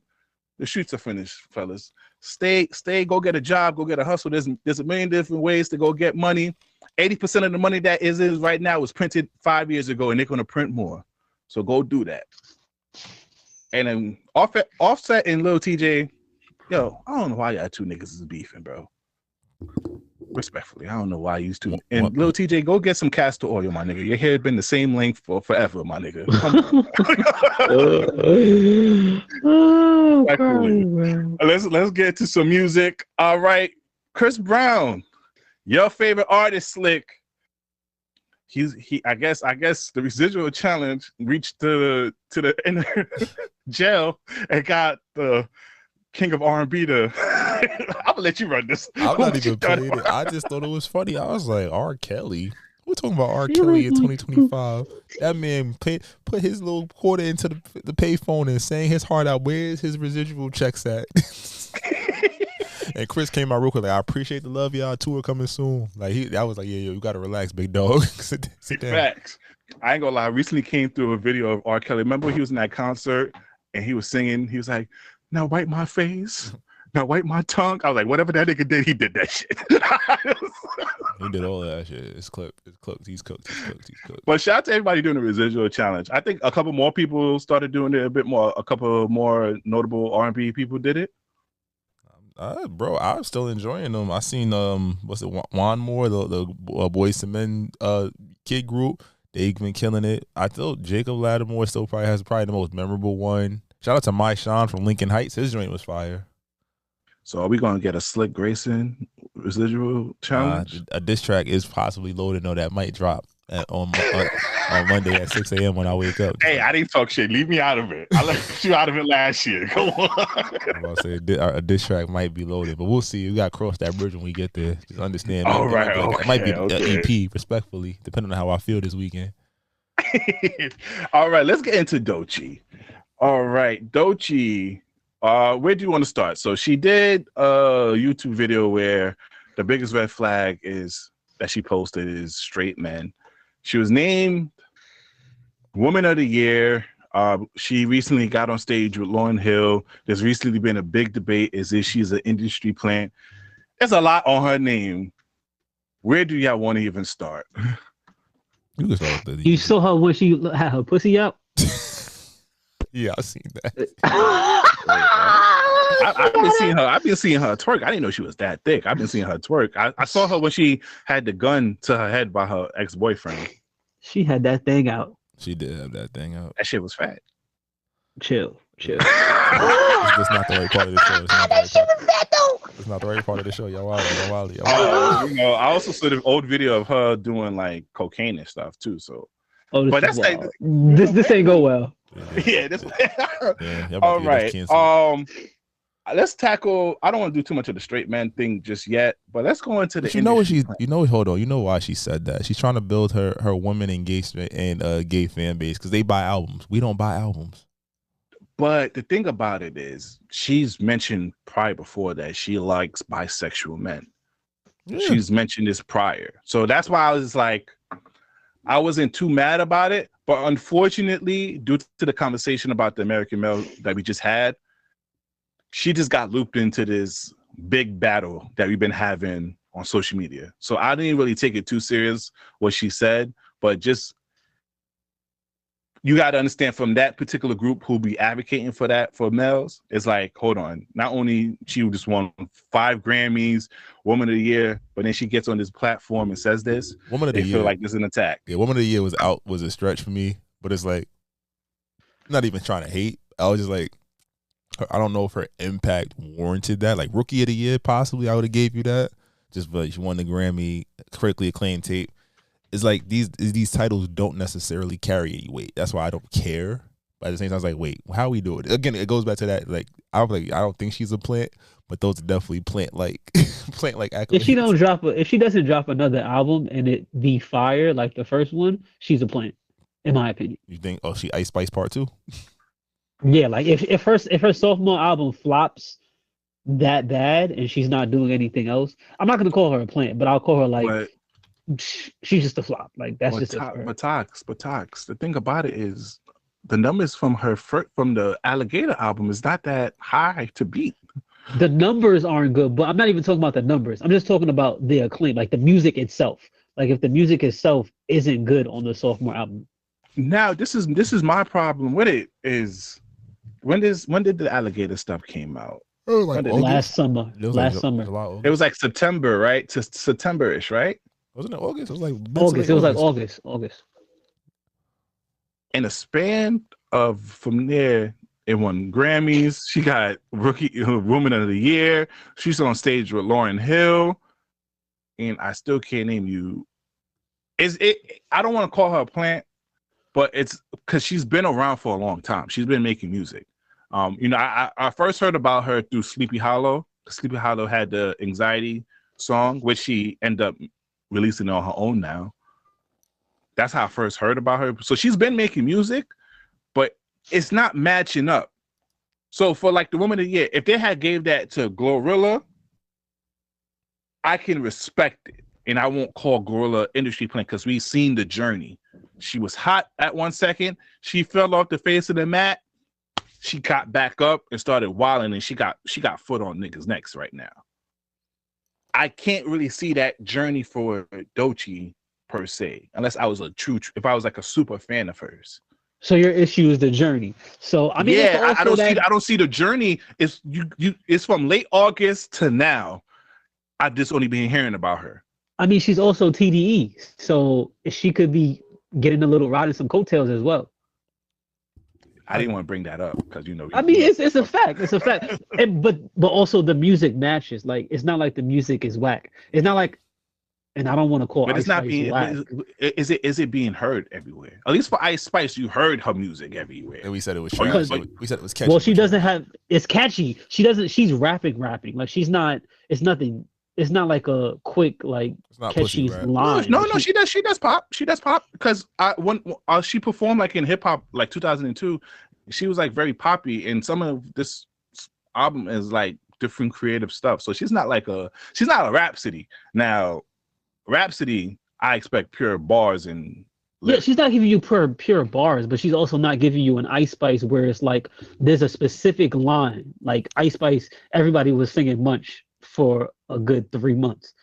The streets are finished, fellas. Stay, go get a job, go get a hustle. There's a million different ways to go get money. 80% of the money that is right now was printed 5 years ago, and they're gonna print more. So go do that. And then Offset and Lil TJ, yo, I don't know why y'all two niggas is beefing, bro. Respectfully, I don't know why you two. And Lil TJ, go get some castor oil, my nigga. Your hair been the same length for forever, my nigga. Let's get to some music. All right, Chris Brown, your favorite artist, Slick. I guess the residual challenge reached to the inner jail and got the King of R&B to. I'm gonna let you run this. I'm not even playing it. I just thought it was funny. I was like, R. Kelly. We're talking about R. Kelly in 2025. That man put his little quarter into the payphone and sang his heart out. Where's his residual checks at? And Chris came out real quick like, I appreciate the love, y'all. Tour coming soon. Like I was like, yeah, yo, you gotta relax, big dog. sit down. Facts. I ain't gonna lie. I recently came through a video of R. Kelly. Remember he was in that concert and he was singing. He was like, now wipe my face. Now wipe my tongue. I was like, whatever that nigga did, he did that shit. He did all of that shit. It's clipped. It's cooked. He's cooked. He's cooked. He's cooked. But shout out to everybody doing the residual challenge. I think a couple more people started doing it a bit more. A couple more notable R&B people did it. Bro, I'm still enjoying them. I seen what's it, Juan Moore, the Boys to Men kid group. They've been killing it. I thought Jacob Lattimore still has the most memorable one. Shout out to My Sean from Lincoln Heights. His joint was fire. So are we gonna get a Slick Grayson residual challenge? A diss track is possibly loaded. No, that might drop on Monday at 6 a.m. when I wake up. Hey, I didn't talk shit. Leave me out of it. I left you out of it last year. Go on. I'm about to say a diss track might be loaded, but we'll see. We got to cross that bridge when we get there. Just understand. All right. It might be an EP, respectfully, depending on how I feel this weekend. All right, let's get into Doechii. All right, Doechii. Where do you want to start? So she did a YouTube video where the biggest red flag is that she posted is straight men. She was named Woman of the Year. She recently got on stage with Lauryn Hill. There's recently been a big debate is if she's an industry plant. There's a lot on her name. Where do y'all want to even start? You saw her when she had her pussy out? Yeah, I seen that. I've been seeing her twerk. I didn't know she was that thick. I've been seeing her twerk. I saw her when she had the gun to her head by her ex-boyfriend. She had that thing out. She did have that thing out. That shit was fat. Chill. It's just not the right part of the show. It's not the right part of the show. Y'all wild. I also saw the old video of her doing like cocaine and stuff too. So, but that's like this ain't go well. Yeah. All right. Let's tackle. I don't want to do too much of the straight man thing just yet, but let's go into the. Hold on. You know why she said that? She's trying to build her woman engagement and gay fan base because they buy albums. We don't buy albums. But the thing about it is, she's mentioned prior before that she likes bisexual men. Yeah. She's mentioned this prior, so that's why I was like, I wasn't too mad about it. But unfortunately, due to the conversation about the American male that we just had, she just got looped into this big battle that we've been having on social media. So I didn't really take it too serious what she said, but just you got to understand from that particular group who be advocating for that for males, it's like, hold on, not only she just won 5 Grammys, Woman of the Year, but then she gets on this platform and says this. Woman of the Year, feel like this is an attack. Yeah, Woman of the Year was a stretch for me, but it's like, I'm not even trying to hate. I was just like, I don't know if her impact warranted that. Like Rookie of the Year, possibly I would have gave you that. Just but she won the Grammy, critically acclaimed tape. It's like these titles don't necessarily carry any weight. That's why I don't care. But at the same time, I was like, wait, how we do it? Again, it goes back to that. Like I don't think she's a plant, but those are definitely plant like accolades. If she doesn't drop another album and it be fire like the first one, she's a plant, in my opinion. You think? Oh, she Ice Spice Part 2? Yeah, like if her sophomore album flops that bad and she's not doing anything else, I'm not gonna call her a plant, but I'll call her like she's just a flop. Like that's just but Tox. The thing about it is the numbers from from the Alligator album is not that high to beat. The numbers aren't good, but I'm not even talking about the numbers. I'm just talking about the acclaim, like the music itself. Like if the music itself isn't good on the sophomore album. Now this is my problem with it is. When did the Alligator stuff came out? Like last summer. It was like September, right? To September-ish, right? Wasn't it August? It was like August. It was like August. In a span of from there, it won Grammys. She got Woman of the Year. She's on stage with Lauryn Hill, and I still can't name you. I don't want to call her a plant, but it's because she's been around for a long time. She's been making music. I first heard about her through Sleepy Hollow. Sleepy Hollow had the Anxiety song, which she ended up releasing on her own now. That's how I first heard about her. So she's been making music, but it's not matching up. So for like the Woman of the Year, if they had gave that to Glorilla, I can respect it. And I won't call Glorilla industry plant because we've seen the journey. She was hot at 1 second. She fell off the face of the mat. she got back up and started wilding, and she got foot on niggas' necks right now. I can't really see that journey for Doechii per se, unless I was if I was like a super fan of hers. So your issue is the journey. So I mean, yeah, I don't see the journey. It's it's from late August to now. I've just only been hearing about her. I mean, she's also TDE, so she could be getting a little riding some coattails as well. I didn't want to bring that up because I mean, it's a fact. It's a fact. But also the music matches. Like, it's not like the music is whack. It's not like, and I don't want to call. But Ice it's not Spice being. whack. Is it being heard everywhere? At least for Ice Spice, you heard her music everywhere. And we said it was Because- trash. We said it was catchy. Well, she doesn't have. It's catchy. She doesn't. She's rapping. Like, she's not. It's nothing. It's not like a quick like not catchy pussy rap. line. No, she does pop. She does pop because when she performed like in hip hop like 2002, she was like very poppy, and some of this album is like different creative stuff. So she's not a Rhapsody. Now, Rhapsody, I expect pure bars and Yeah, she's not giving you pure bars, but she's also not giving you an Ice Spice where it's like there's a specific line. Like Ice Spice, everybody was singing Munch for a good 3 months.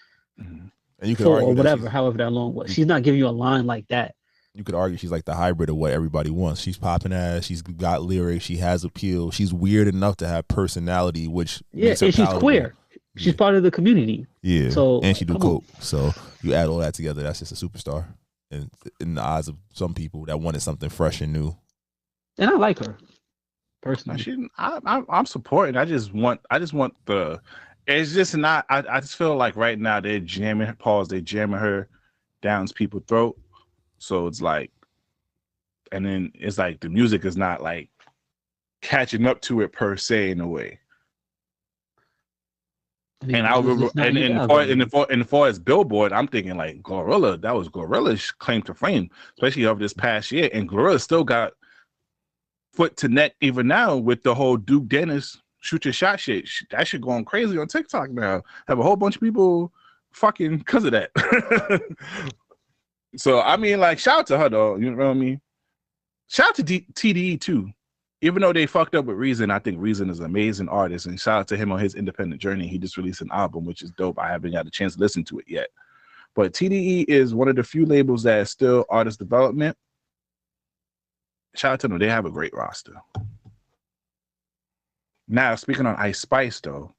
Mhm. And you could Or argue that whatever, however that long was. She's not giving you a line like that. you could argue she's like the hybrid of what everybody wants. She's popping ass. She's got lyrics. She has appeal. She's weird enough to have personality, which Yeah, makes her and she's palatable. queer. She's part of the community. Yeah, So, and she do come coke. So you add all that together, that's just a superstar. And in the eyes of some people that wanted something fresh and new. And I like her personally. I'm supporting. I just want the. It's just not. I just feel like right now they're jamming her down people's throat. So it's like, and then it's like the music is not like catching up to it per se in a way. And I remember, and far as Billboard, I'm thinking like Gorilla. That was Gorilla's claim to fame, especially over this past year. And Gorilla still got foot to neck even now with the whole Duke Dennis shoot your shot shit. That shit going crazy on TikTok now. Have a whole bunch of people fucking because of that. So I mean, like, shout out to her though. You know what I mean? Shout out to TDE too. Even though they fucked up with Reason, I think Reason is an amazing artist, and shout out to him on his independent journey. He just released an album, which is dope. I haven't got a chance to listen to it yet. But TDE is one of the few labels that is still artist development. Shout out to them. They have a great roster. Now, speaking on Ice Spice, though,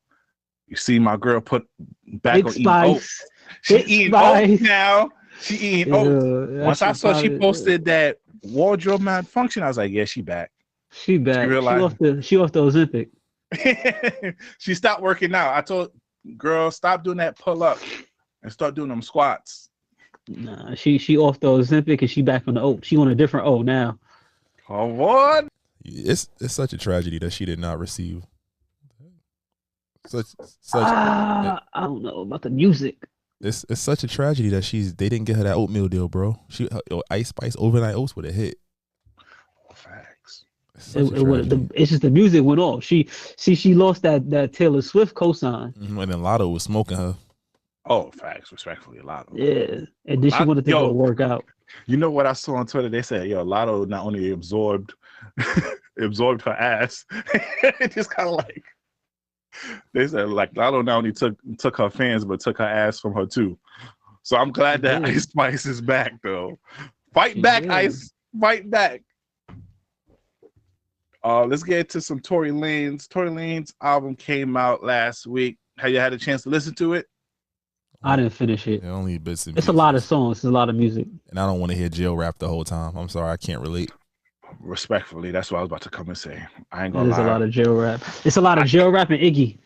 you see my girl put back Big on eating Spice. oats. She Big eating Spice. oats now. She eating oats. Yeah, Once I saw she probably- posted that wardrobe malfunction, I was like, yeah, she back. She back. She realized- off the Ozempic. She stopped working out. I told girl, stop doing that pull up and start doing them squats. Nah, she off the Ozempic and she back on the oat. She on a different O now. Oh, what? It's such a tragedy that she did not receive such I don't know about the music. it's such a tragedy that they didn't get her that oatmeal deal, bro. Ice Spice overnight oats would have hit. Facts. It's such a tragedy. It's just the music went off. She lost that Taylor Swift cosign. And then Lotto was smoking her. Oh, facts. Respectfully, Lotto. Yeah, and then she wanted to go work out. You know what I saw on Twitter? They said, yo, Lotto not only absorbed her ass, it just kind of like, they said like Lotto not only took her fans, but took her ass from her too. So I'm glad that Ice Spice is back though. Fight back, Ice. Fight back. Let's get to some Tory Lanez. Tory Lanez album came out last week. Have you had a chance to listen to it? I didn't finish it. Yeah, only bits and It's a lot of songs. It's a lot of music. And I don't want to hear jail rap the whole time. I'm sorry, I can't relate. Respectfully, that's what I was about to come and say. I ain't gonna There's lie. a lot of jail rap. It's a lot of jail rap and Iggy.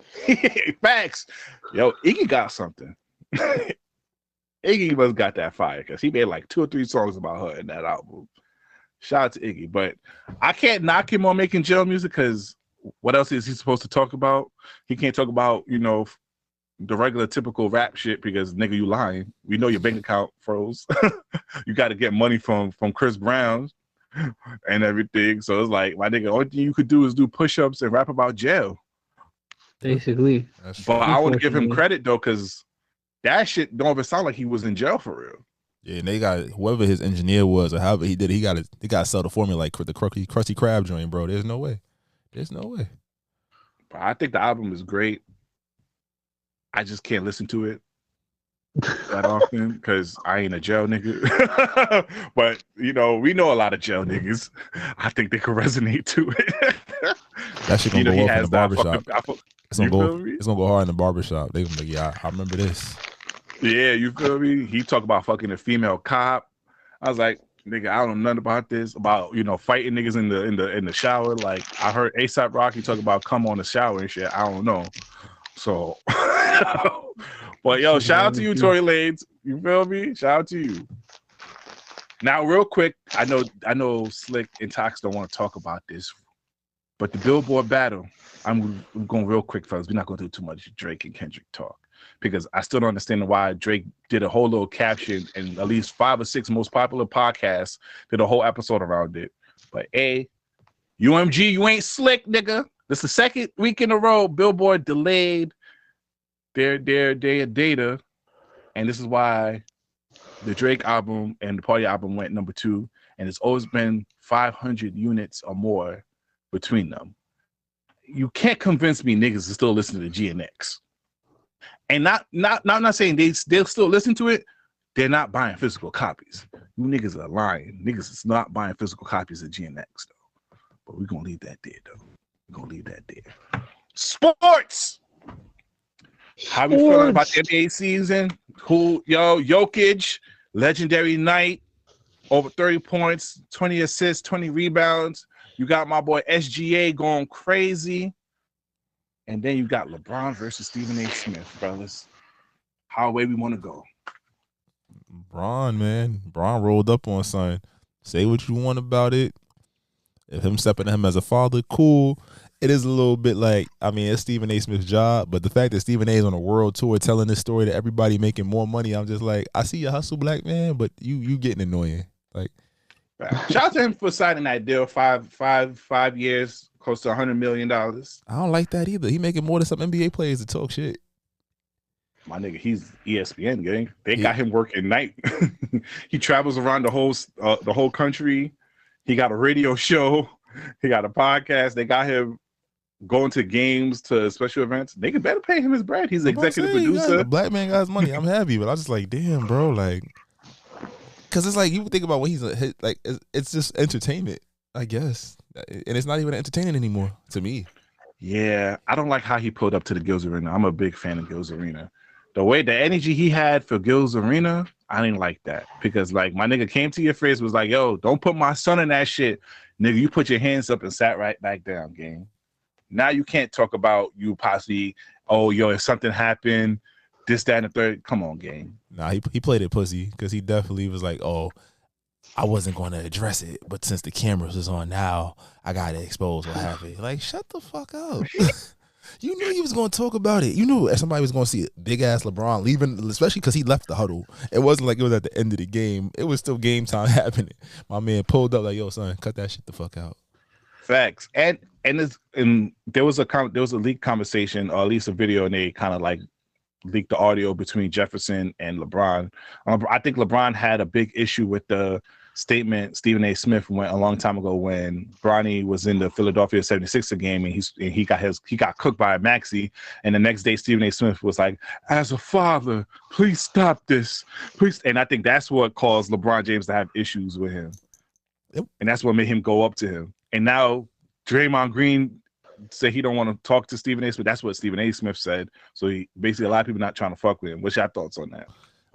Facts. Yo, Iggy got something. Iggy must got that fire because he made like 2 or 3 songs about her in that album. Shout out to Iggy. But I can't knock him on making jail music because what else is he supposed to talk about? He can't talk about, the regular typical rap shit because nigga, you lying. We know your bank account froze. You got to get money from Chris Brown and everything. So it's like, my nigga, only thing you could do is do push-ups and rap about jail. Basically. But I want to give him credit though, because that shit don't even sound like he was in jail for real. Yeah, and they got whoever his engineer was or however he did it, he got to sell the formula like the Krusty Krab joint, bro. There's no way. There's no way. But I think the album is great. I just can't listen to it that often because I ain't a jail nigga. But you know, we know a lot of jail niggas. I think they could resonate to it. That shit gonna go off in the barbershop. It's gonna go hard in the barbershop. They gonna be like, yeah, I remember this. Yeah, you feel me? He talked about fucking a female cop. I was like, nigga, I don't know nothing about this. About, you know, fighting niggas in the shower. Like I heard A$AP Rocky talk about come on the shower and shit. I don't know. So but yo, shout out to you, Tory Lanez. You feel me? Shout out to you. Now, real quick, I know Slick and Tox don't want to talk about this, but the Billboard battle, I'm going real quick, fellas. We're not going to do too much Drake and Kendrick talk because I still don't understand why Drake did a whole little caption and at least 5 or 6 most popular podcasts did a whole episode around it. But UMG, you ain't slick, nigga. This is the second week in a row Billboard delayed their data, and this is why the Drake album and the Party album went number 2, and it's always been 500 units or more between them. You can't convince me niggas to still listen to the GNX. And I'm not saying they'll still listen to it. They're not buying physical copies. You niggas are lying. Niggas is not buying physical copies of GNX though. But we're gonna leave that there though. We're gonna leave that there. Sports. How we feeling about the NBA season? Jokic, legendary night, over 30 points, 20 assists, 20 rebounds. You got my boy SGA going crazy. And then you got LeBron versus Stephen A. Smith, fellas. How away we want to go. Bron, man. Bron rolled up on son. Say what you want about it. If him stepping to him as a father, cool. It is a little bit like, I mean, it's Stephen A. Smith's job, but the fact that Stephen A. is on a world tour telling this story to everybody making more money, I'm just like, I see your hustle, black man, but you getting annoying. Like, shout out to him for signing that deal, 5 years, close to $100 million. I don't like that either. He making more than some NBA players to talk shit. My nigga, he's ESPN gang. They got him working night. He travels around the whole country. He got a radio show. He got a podcast. They got him going to games, to special events. They could better pay him his bread. He's the executive producer. The black man got his money. I'm happy, but I was just like, damn, bro, like, because it's like you think about what he's like. It's just entertainment, I guess, and it's not even entertaining anymore to me. Yeah, I don't like how he pulled up to the Gills Arena. I'm a big fan of Gills Arena. The energy he had for Gills Arena, I didn't like that because like my nigga came to your face was like, yo, don't put my son in that shit, nigga. You put your hands up and sat right back down, gang. Now you can't talk about you possibly, oh, yo, if something happened, this, that, and the third. Come on, gang. Nah, he played it pussy because he definitely was like, oh, I wasn't going to address it, but since the cameras is on now, I got to expose what happened. Like, shut the fuck up. You knew he was going to talk about it. You knew somebody was going to see big-ass LeBron leaving, especially because he left the huddle. It wasn't like it was at the end of the game. It was still game time happening. My man pulled up like, yo, son, cut that shit the fuck out. Facts. And there was a leaked conversation, or at least a video, and they kind of like leaked the audio between Jefferson and LeBron. I think LeBron had a big issue with the statement Stephen A. Smith went a long time ago when Bronny was in the Philadelphia 76er game and he got cooked by Mackie, and the next day Stephen A. Smith was like, as a father, please stop this, please. And I think that's what caused LeBron James to have issues with him. Yep. And that's what made him go up to him. And now Draymond Green said he don't want to talk to Stephen A. Smith. That's what Stephen A. Smith said. So he basically, a lot of people not trying to fuck with him. What's your thoughts on that?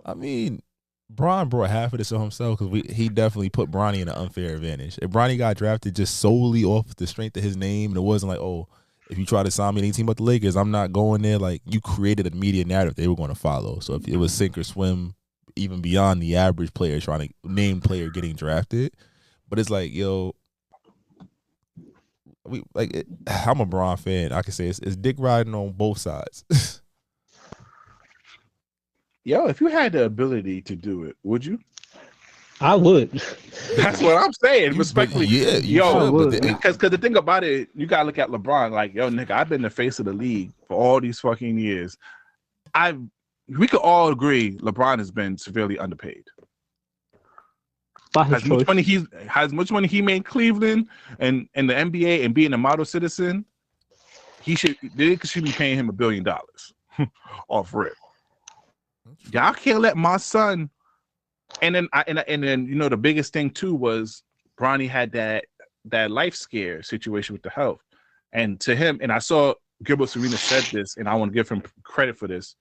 I mean, Bron brought half of this on himself because he definitely put Bronny in an unfair advantage. If Bronny got drafted just solely off the strength of his name, and it wasn't like, oh, if you try to sign me any team but the Lakers, I'm not going there. Like, you created a media narrative they were going to follow. So if it was sink or swim, even beyond the average player trying to name player getting drafted. But it's like, yo, I'm a Bron fan. I can say it's dick riding on both sides. Yo, if you had the ability to do it, would you? I would. That's what I'm saying, respectfully. Yeah, because the thing about it, you gotta look at LeBron. Like, yo, nigga, I've been the face of the league for all these fucking years. We could all agree LeBron has been severely underpaid. By his choice. As much money he made in Cleveland and the NBA and being a model citizen, they should be paying him $1 billion off rip. Y'all can't let my son. And then the biggest thing too was Bronny had that life scare situation with the health, and to him, and I saw Gilbert Serena said this, and I want to give him credit for this.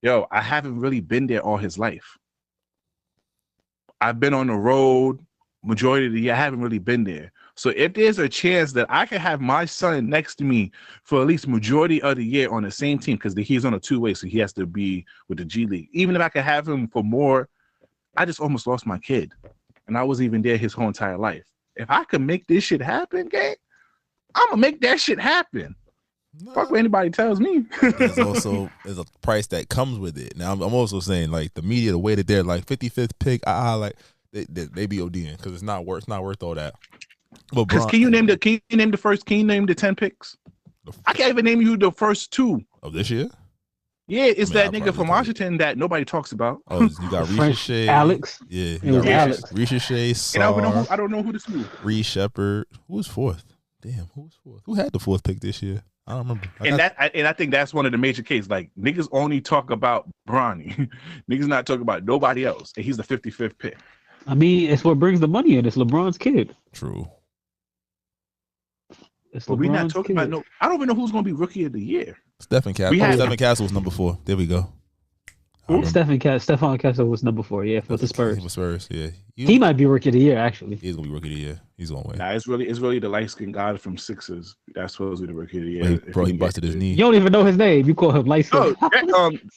Yo, I haven't really been there all his life. I've been on the road majority of the year. I haven't really been there. So if there's a chance that I can have my son next to me for at least majority of the year on the same team, because he's on a two-way, so he has to be with the G League. Even if I could have him for more, I just almost lost my kid, and I wasn't even there his whole entire life. If I could make this shit happen, gang, I'm gonna make that shit happen. Fuck what anybody tells me. There's a price that comes with it. Now I'm also saying, like, the media, the way that they're like 55th pick, like they be ODing because it's not worth all that. Because can you name the 10 picks? I can't even name you the first 2 of this year. Yeah, it's that nigga from Washington that nobody talks about. Oh, you got Ricochet, Alex. Yeah, it was Alex. Ricochet, and I don't know who this was. Reed Shepherd. Who was 4th? Damn, who was 4th? Who had the 4th pick this year? I don't remember. I think that's one of the major cases. Like, niggas only talk about Bronny. Niggas not talking about nobody else. And he's the 55th pick. I mean, it's what brings the money in. It's LeBron's kid. True. But we're not talking about no. I don't even know who's going to be rookie of the year. Stephen Castle. Stephen Castle was number 4. There we go. Stephon Castle was number 4. Yeah, for the Spurs. He was Spurs. Yeah, he might be rookie of the year. Actually, he's gonna be rookie of the year. He's gonna win. Nah, it's really the light skinned guy from Sixers. That's supposed to be the rookie of the year. Bro, he busted his knee. You don't even know his name. You call him light skinned.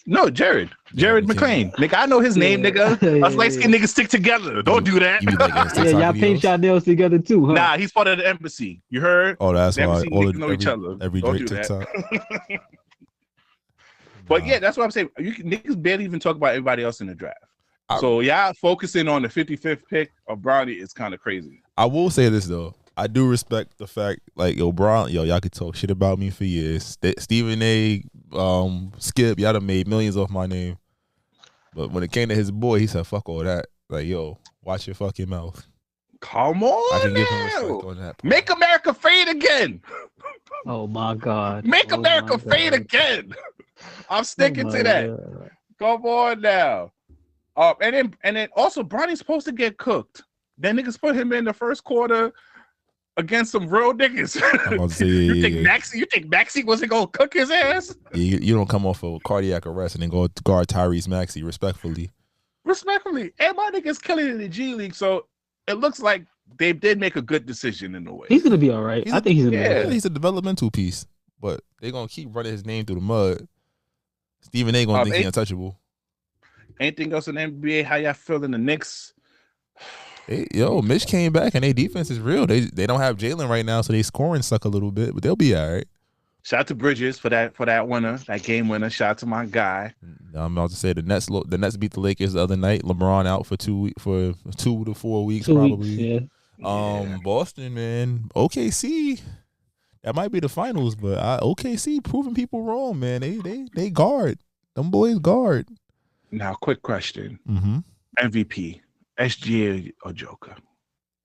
No, Jared McClain. Nigga, I know his name. Nigga, us light skinned niggas stick together. Don't do that. Y'all paint y'all nails together too, huh? Nah, he's part of the embassy. You heard? Oh, that's why all know each other. Every don't Drake do TikTok. But yeah, that's what I'm saying. Niggas barely even talk about everybody else in the draft. So y'all focusing on the 55th pick of Bronny is kind of crazy. I will say this though. I do respect the fact, like, y'all could talk shit about me for years. Stephen A, Skip, y'all done made millions off my name. But when it came to his boy, he said, fuck all that. Like, yo, watch your fucking mouth. Come on, I can give him respect on that. Make America fade again. Oh my God. Make America fade again. I'm sticking to that. God. Come on now. And then also Bronny's supposed to get cooked. Then niggas put him in the first quarter against some real niggas. You think Maxie wasn't gonna cook his ass? You don't come off of cardiac arrest and then go guard Tyrese Maxey respectfully. And my niggas killing in the G League, so it looks like they did make a good decision in a way. He's gonna be all right. I think he's gonna be all right. He's a developmental piece, but they're gonna keep running his name through the mud. Stephen A gonna think he's untouchable. Anything else in the NBA? How y'all feeling the Knicks? Mitch came back and their defense is real. They don't have Jalen right now, so they scoring suck a little bit, but they'll be all right. Shout out to Bridges for that winner, that game winner. Shout out to my guy. I'm about to say the Nets beat the Lakers the other night. LeBron out for 2 to 4 weeks 2 probably. Weeks, yeah. Boston, man. OKC. That might be the finals, but OKC proving people wrong, man. They guard. Them boys guard. Now, quick question. Mm-hmm. MVP, SGA or Joker?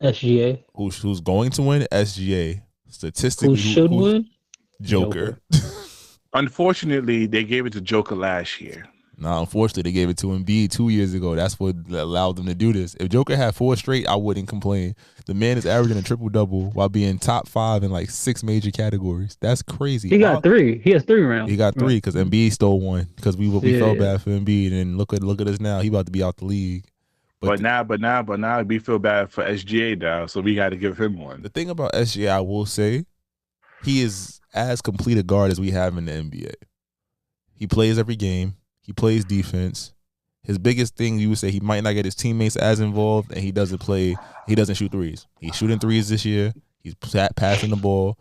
SGA. Who's going to win? SGA. Statistically, who should win? Joker. Unfortunately, they gave it to Joker last year. No, unfortunately, they gave it to Embiid 2 years ago. That's what allowed them to do this. If Joker had 4 straight, I wouldn't complain. The man is averaging a triple-double while being top 5 in like 6 major categories. That's crazy. He got 3. He has 3 rounds. He got 3 because Embiid stole 1 because we felt bad for Embiid. And look at us now. He about to be out the league. But now we feel bad for SGA now, so we got to give him one. The thing about SGA, I will say, he is as complete a guard as we have in the NBA. He plays every game. He plays defense. His biggest thing, you would say, he might not get his teammates as involved, and he doesn't shoot threes. He's shooting threes this year. He's passing the ball.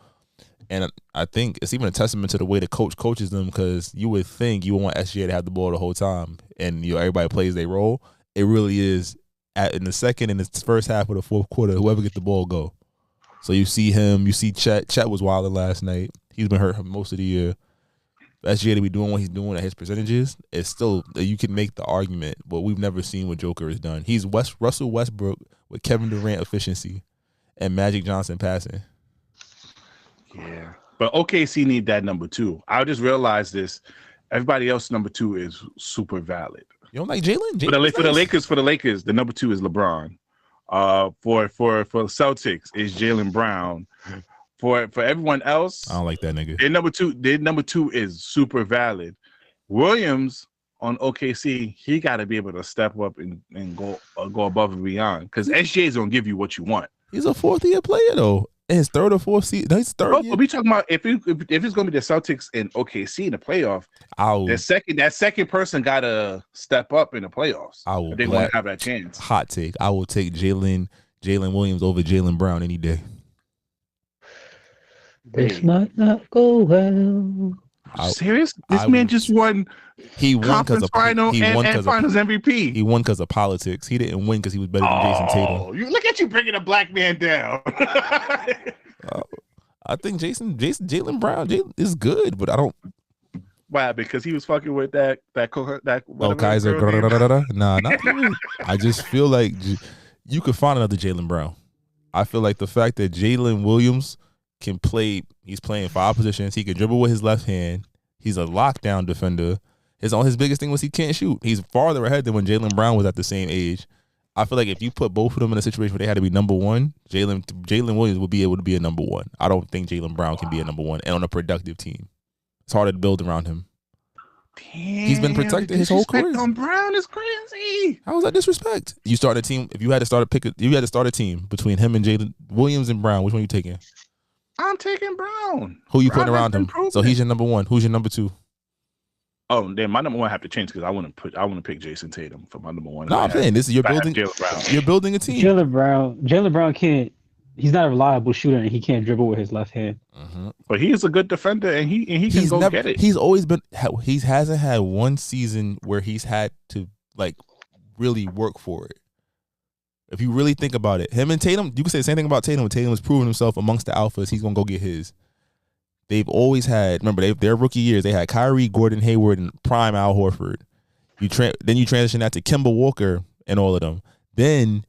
And I think it's even a testament to the way the coach coaches them, because you would think you would want SGA to have the ball the whole time, and everybody plays their role. It really is in the second and the first half of the fourth quarter, whoever gets the ball go. So you see him, you see Chet. Chet was wilding last night. He's been hurt most of the year. SGA to be doing what he's doing at his percentages, it's still, you can make the argument, but we've never seen what Joker has done. He's Russell Westbrook with Kevin Durant efficiency and Magic Johnson passing. Yeah, but OKC need that number 2. I just realized this. Everybody else number 2 is super valid. You don't like Jalen? For the Lakers, the number 2 is LeBron. For Celtics is Jaylen Brown. For everyone else, I don't like that nigga. Their number two is super valid. Williams on OKC, he got to be able to step up and go above and beyond because SJ is gonna give you what you want. He's a 4th-year player though. In his 3rd or 4th season. No, he's 3rd. But we talking about if it's gonna be the Celtics and OKC in the playoff, that second person gotta step up in the playoffs. If they want to have that chance. Hot take. I will take Jalen Williams over Jaylen Brown any day. This might not go well. Serious? This man just won. He won because of final and finals MVP. He won because of politics. He didn't win because he was better than Jason Tatum. You look at you bringing a black man down. I think Jaylen Brown is good, but I don't. Why? Because he was fucking with that Kaiser. Nah, not really. I just feel like you could find another Jaylen Brown. I feel like the fact that Jalen Williams can play, he's playing 5 positions. He can dribble with his left hand. He's a lockdown defender. His biggest thing was he can't shoot. He's farther ahead than when Jaylen Brown was at the same age. I feel like if you put both of them in a situation where they had to be number 1, Jalen Williams would be able to be a number 1. I don't think Jaylen Brown can be a number 1 and on a productive team. It's harder to build around him. Damn, he's been protected his whole career. On Brown is crazy. How was that disrespect? You start a team. If you had to start a team between him and Jalen Williams and Brown. Which one are you taking? I'm taking Brown. Who you putting around him? So he's your number 1. Who's your number 2? Oh, then my number 1 have to change because I want to pick Jason Tatum for my number 1. No, I'm saying this is you're building a team. Jaylen Brown can't. He's not a reliable shooter, and he can't dribble with his left hand. Mm-hmm. But he is a good defender, and he can get it. He's always been. He hasn't had one season where he's had to like really work for it. If you really think about it, him and Tatum, you can say the same thing about Tatum. When Tatum has proven himself amongst the alphas, he's gonna go get his. They've always had. Remember, their rookie years, they had Kyrie, Gordon Hayward, and prime Al Horford. Then you transition that to Kemba Walker and all of them. Then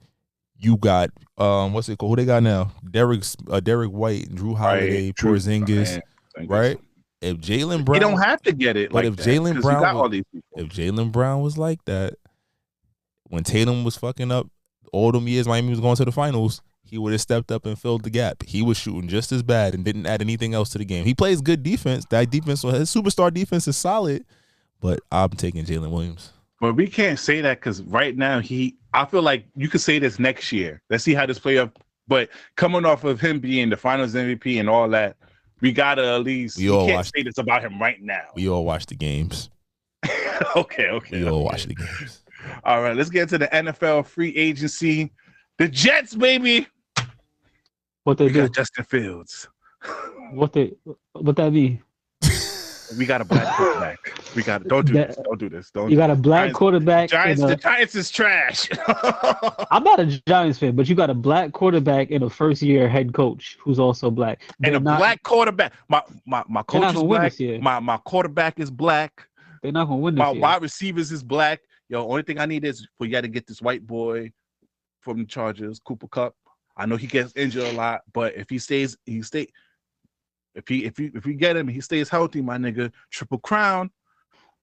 you got what's it called? Who they got now? Derek White, Drew Holiday, Porzingis, right? If Jaylen Brown, he don't have to get it. But like if Jaylen Brown, got all these people. If Jaylen Brown was like that, when Tatum was fucking up all them years, Miami was going to the finals, he would have stepped up and filled the gap. He was shooting just as bad and didn't add anything else to the game. He plays good defense. That defense, his superstar defense is solid, but I'm taking Jalen Williams. But we can't say that because right now I feel like you could say this next year. Let's see how this play up. But coming off of him being the Finals MVP and all that, we gotta at least. We can't say this about him right now. We all watch the games. Okay. We all watch the games. All right, let's get to the NFL free agency. The Jets, baby. What they do? Got Justin Fields. What that mean? We got a black quarterback. Don't do this. You got a black quarterback. The Giants is trash. I'm not a Giants fan, but you got a black quarterback and a first-year head coach who's also black. Black quarterback. My coach is black. My quarterback is black. They're not gonna win this year. My wide receivers is black. Only thing I need is for you to get this white boy from the Chargers, Cooper Kupp. I know he gets injured a lot, but if he stays, If we get him, he stays healthy, my nigga. Triple crown.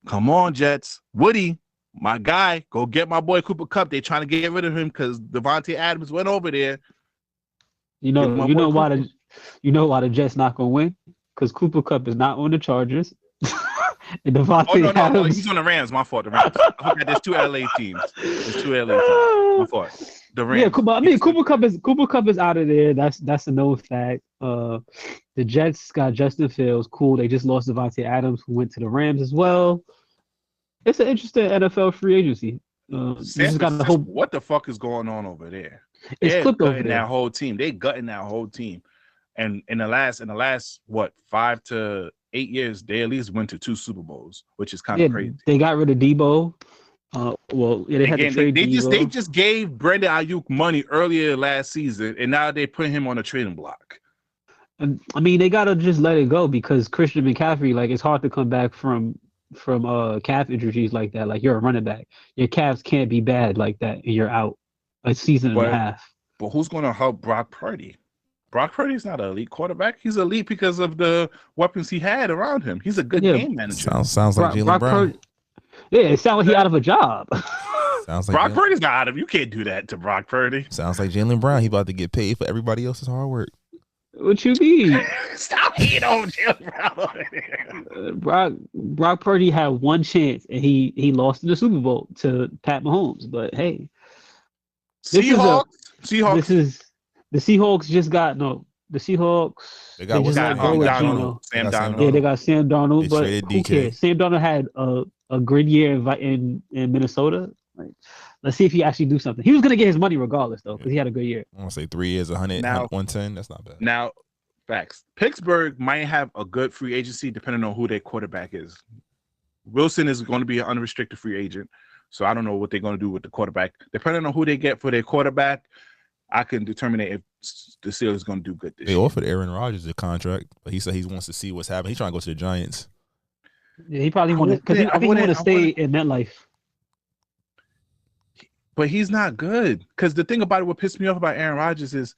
Come on, Jets. Woody, my guy, go get my boy Cooper Kupp. They trying to get rid of him because Devontae Adams went over there. You know why the Jets not gonna win? Because Cooper Kupp is not on the Chargers. And Devontae Adams. No, he's on the Rams. My fault. The Rams. I forgot there's 2 LA teams. My fault. The Rams. Yeah, Cooper Kupp is out of there. That's a known fact. The Jets got Justin Fields. Cool. They just lost Devontae Adams, who went to the Rams as well. It's an interesting NFL free agency. What the fuck is going on over there? It's flipped over there. That whole team. They gutting that whole team. And in the last 5 to 8 years, they at least went to 2 Super Bowls, which is kind of crazy. They got rid of Debo. They had to trade Debo. They just gave Brandon Ayuk money earlier last season, and now they put him on a trading block. And I mean, they gotta just let it go because Christian McCaffrey, like, it's hard to come back from calf injuries like that. Like, you're a running back, your calves can't be bad like that, and you're out. a season and a But- half. But who's going to help Brock Purdy? Brock Purdy's not an elite quarterback. He's elite because of the weapons he had around him. He's a good Yeah. game manager. Sounds like Jalen Brown. Purdy, yeah, it sounds like he out of a job. Sounds like Brock Purdy's not out of. You can't do that to Brock Purdy. Sounds like Jalen Brown. He about to get paid for everybody else's hard work. What you mean? Stop hating on Jalen Brown. Brock Purdy had one chance and he lost in the Super Bowl to Pat Mahomes. But hey, Seahawks. the Seahawks just got the Seahawks. They got just let Sam go of Darnold. Geno. Sam They got Sam Darnold. Yeah, they got Sam Darnold, They but traded who DK. cares? Sam Darnold had a good year in Minnesota. Like, let's see if he actually do something. He was gonna get his money regardless though, because he had a good year. I want to say 3 years, 100, Now- 110. That's not bad. Now, facts. Pittsburgh might have a good free agency depending on who their quarterback is. Wilson is going to be an unrestricted free agent, so I don't know what they're going to do with the quarterback. Depending on who they get for their quarterback, I can determine if the Steelers is going to do good this They year. offered Aaron Rodgers a contract, but he said he wants to see what's happening. He's trying to go to the Giants. Yeah, he probably wanted because I think he wanted to stay in MetLife. But he's not good. Because the thing about it, what pissed me off about Aaron Rodgers is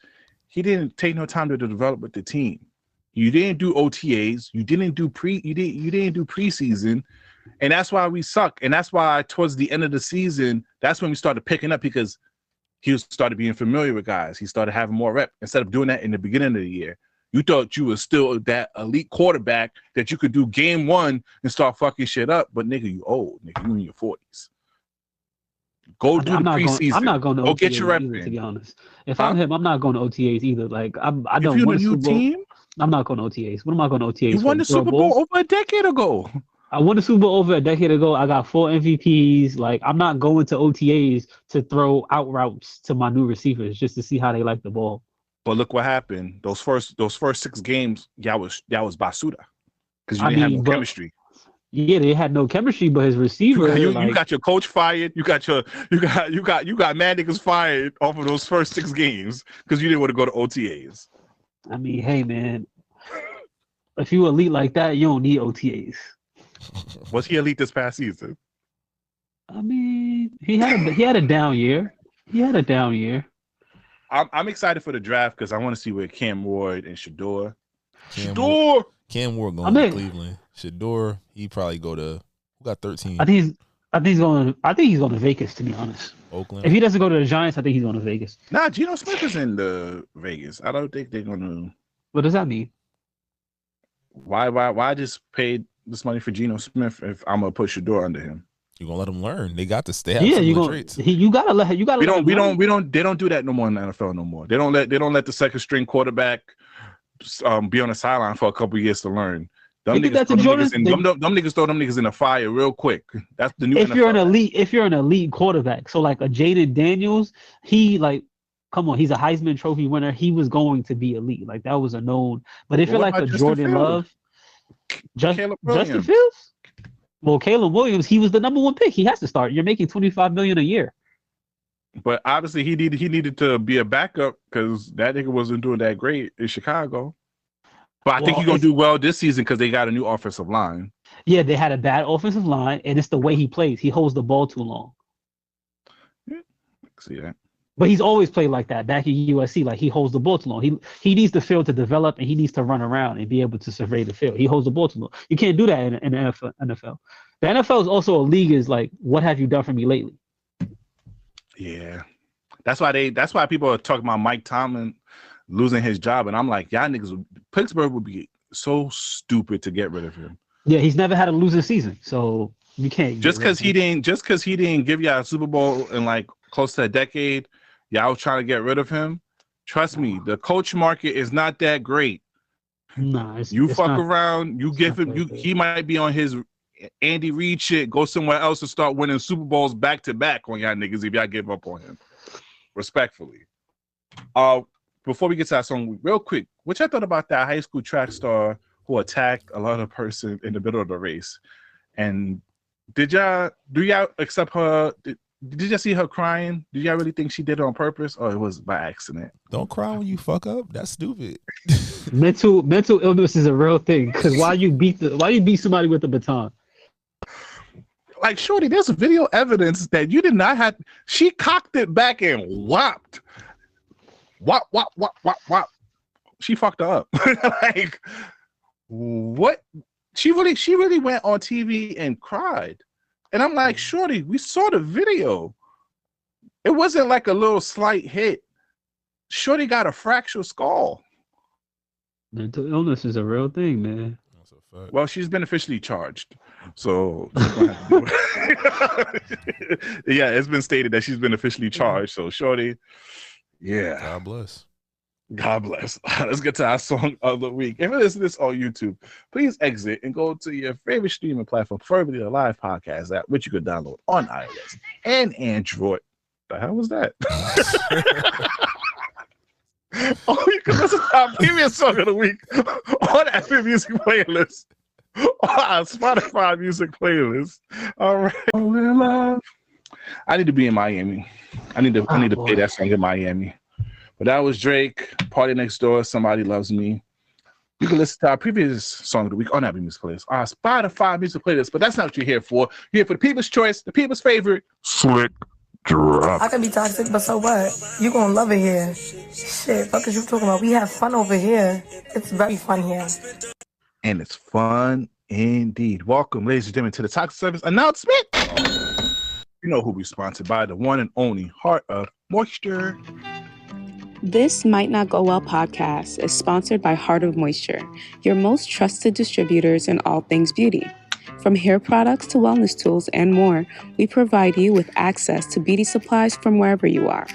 he didn't take no time to develop with the team. You didn't do OTAs. You didn't do preseason, and that's why we suck. And that's why towards the end of the season, that's when we started picking up because he started being familiar with guys. He started having more rep instead of doing that in the beginning of the year. You thought you were still that elite quarterback that you could do game one and start fucking shit up, but nigga, you old. Nigga, you in your 40s. Go do the preseason. I'm not going to Go OTAs get your rep either, in. to be honest. If I'm him, I'm not going to OTAs either. Like I don't If you're want a a new Super Bowl. team, I'm not going to OTAs. What am I going to OTAs? you won the Super Bowl over a decade ago. I won the Super Bowl over a decade ago. I got 4 MVPs. Like I'm not going to OTAs to throw out routes to my new receivers just to see how they like the ball. But look what happened. Those first 6 games, that was basuda because you didn't have no chemistry. Yeah, they had no chemistry, but his receiver. You like, got your coach fired. You got mad niggas fired off of those first 6 games because you didn't want to go to OTAs. I mean, hey man, if you elite like that, you don't need OTAs. Was he elite this past season? I mean, he had a down year. He had a down year. I'm excited for the draft because I want to see where Cam Ward and Shador. Cam Ward going to Cleveland. Shador, he probably go to who got 13? I think he's going to Vegas, to be honest. Oakland. If he doesn't go to the Giants, I think he's going to Vegas. Nah, Geno Smith is in the Vegas. I don't think they're gonna. What does that mean? Why just pay this money for Geno Smith if I'm gonna put Shador under him? You're gonna let him learn. They got the staff. Yeah, traits. you gotta let. They don't do that no more in the NFL no more. They don't let the second string quarterback be on the sideline for a couple of years to learn. Them niggas throw them niggas in the fire real quick. That's the new. If NFL. you're an elite quarterback, so like a Jaden Daniels, come on, he's a Heisman Trophy winner. He was going to be elite. Like that was a known. But if you're like a Jordan Love, Justin Fields, well, Caleb Williams, he was the number 1 pick. He has to start. You're making $25 million a year. But obviously he needed to be a backup because that nigga wasn't doing that great in Chicago. But I think he's gonna do well this season because they got a new offensive line. Yeah, they had a bad offensive line, and it's the way he plays. He holds the ball too long. Yeah, I can see that. But he's always played like that back at USC. Like he holds the ball too long. He needs the field to develop, and he needs to run around and be able to survey the field. He holds the ball too long. You can't do that in the NFL. The NFL is also a league. Is like, what have you done for me lately? Yeah, that's why people are talking about Mike Tomlin losing his job, and I'm like, y'all niggas, Pittsburgh would be so stupid to get rid of him. Yeah, he's never had a losing season, so you can't. Just because he didn't give y'all a Super Bowl in like close to a decade, y'all was trying to get rid of him. Trust me, the coach market is not that great. Nah, it's fuck not, around, you give him, he might be on his Andy Reid shit, go somewhere else and start winning Super Bowls back to back on y'all niggas if y'all give up on him. Respectfully. Before we get to that song, real quick, what y'all thought about that high school track star who attacked a lot of person in the middle of the race? And do y'all accept her? Did y'all see her crying? Did y'all really think she did it on purpose or it was by accident? Don't cry when you fuck up. That's stupid. mental illness is a real thing. Because why you beat somebody with a baton? Like, shorty, there's video evidence that you did not have. She cocked it back and whopped. Whop. She fucked her up. Like, what? She really went on TV and cried. And I'm like, shorty, we saw the video. It wasn't like a little slight hit. Shorty got a fractured skull. Mental illness is a real thing, man. That's a fact. Well, she's been officially charged. So, yeah, it's been stated that she's been officially charged. So, shorty, yeah. God bless. God bless. Let's get to our song of the week. If you listen to this on YouTube, please exit and go to your favorite streaming platform, preferably the live podcast app, which you could download on iOS and Android. The hell was that? Oh, you can listen to our previous song of the week on Apple Music playlist, on our Spotify music playlist. All right. Oh, in love. I need to be in Miami. I need to play that song in Miami. But that was Drake, Party Next Door, Somebody Loves Me. You can listen to our previous song of the week on Apple Music playlist, our Spotify music playlist. But that's not what you're here for. You're here for the people's choice, the people's favorite, Slick Drop. I can be toxic, but so what? You gonna love it here. Shit, fuck is you talking about? We have fun over here. It's very fun here. And it's fun indeed. Welcome, ladies and gentlemen, to the Toxic Service announcement. You know who we're sponsored by, the one and only Heart of Moisture. This Might Not Go Well podcast is sponsored by Heart of Moisture, your most trusted distributors in all things beauty. From hair products to wellness tools and more, we provide you with access to beauty supplies from wherever you are.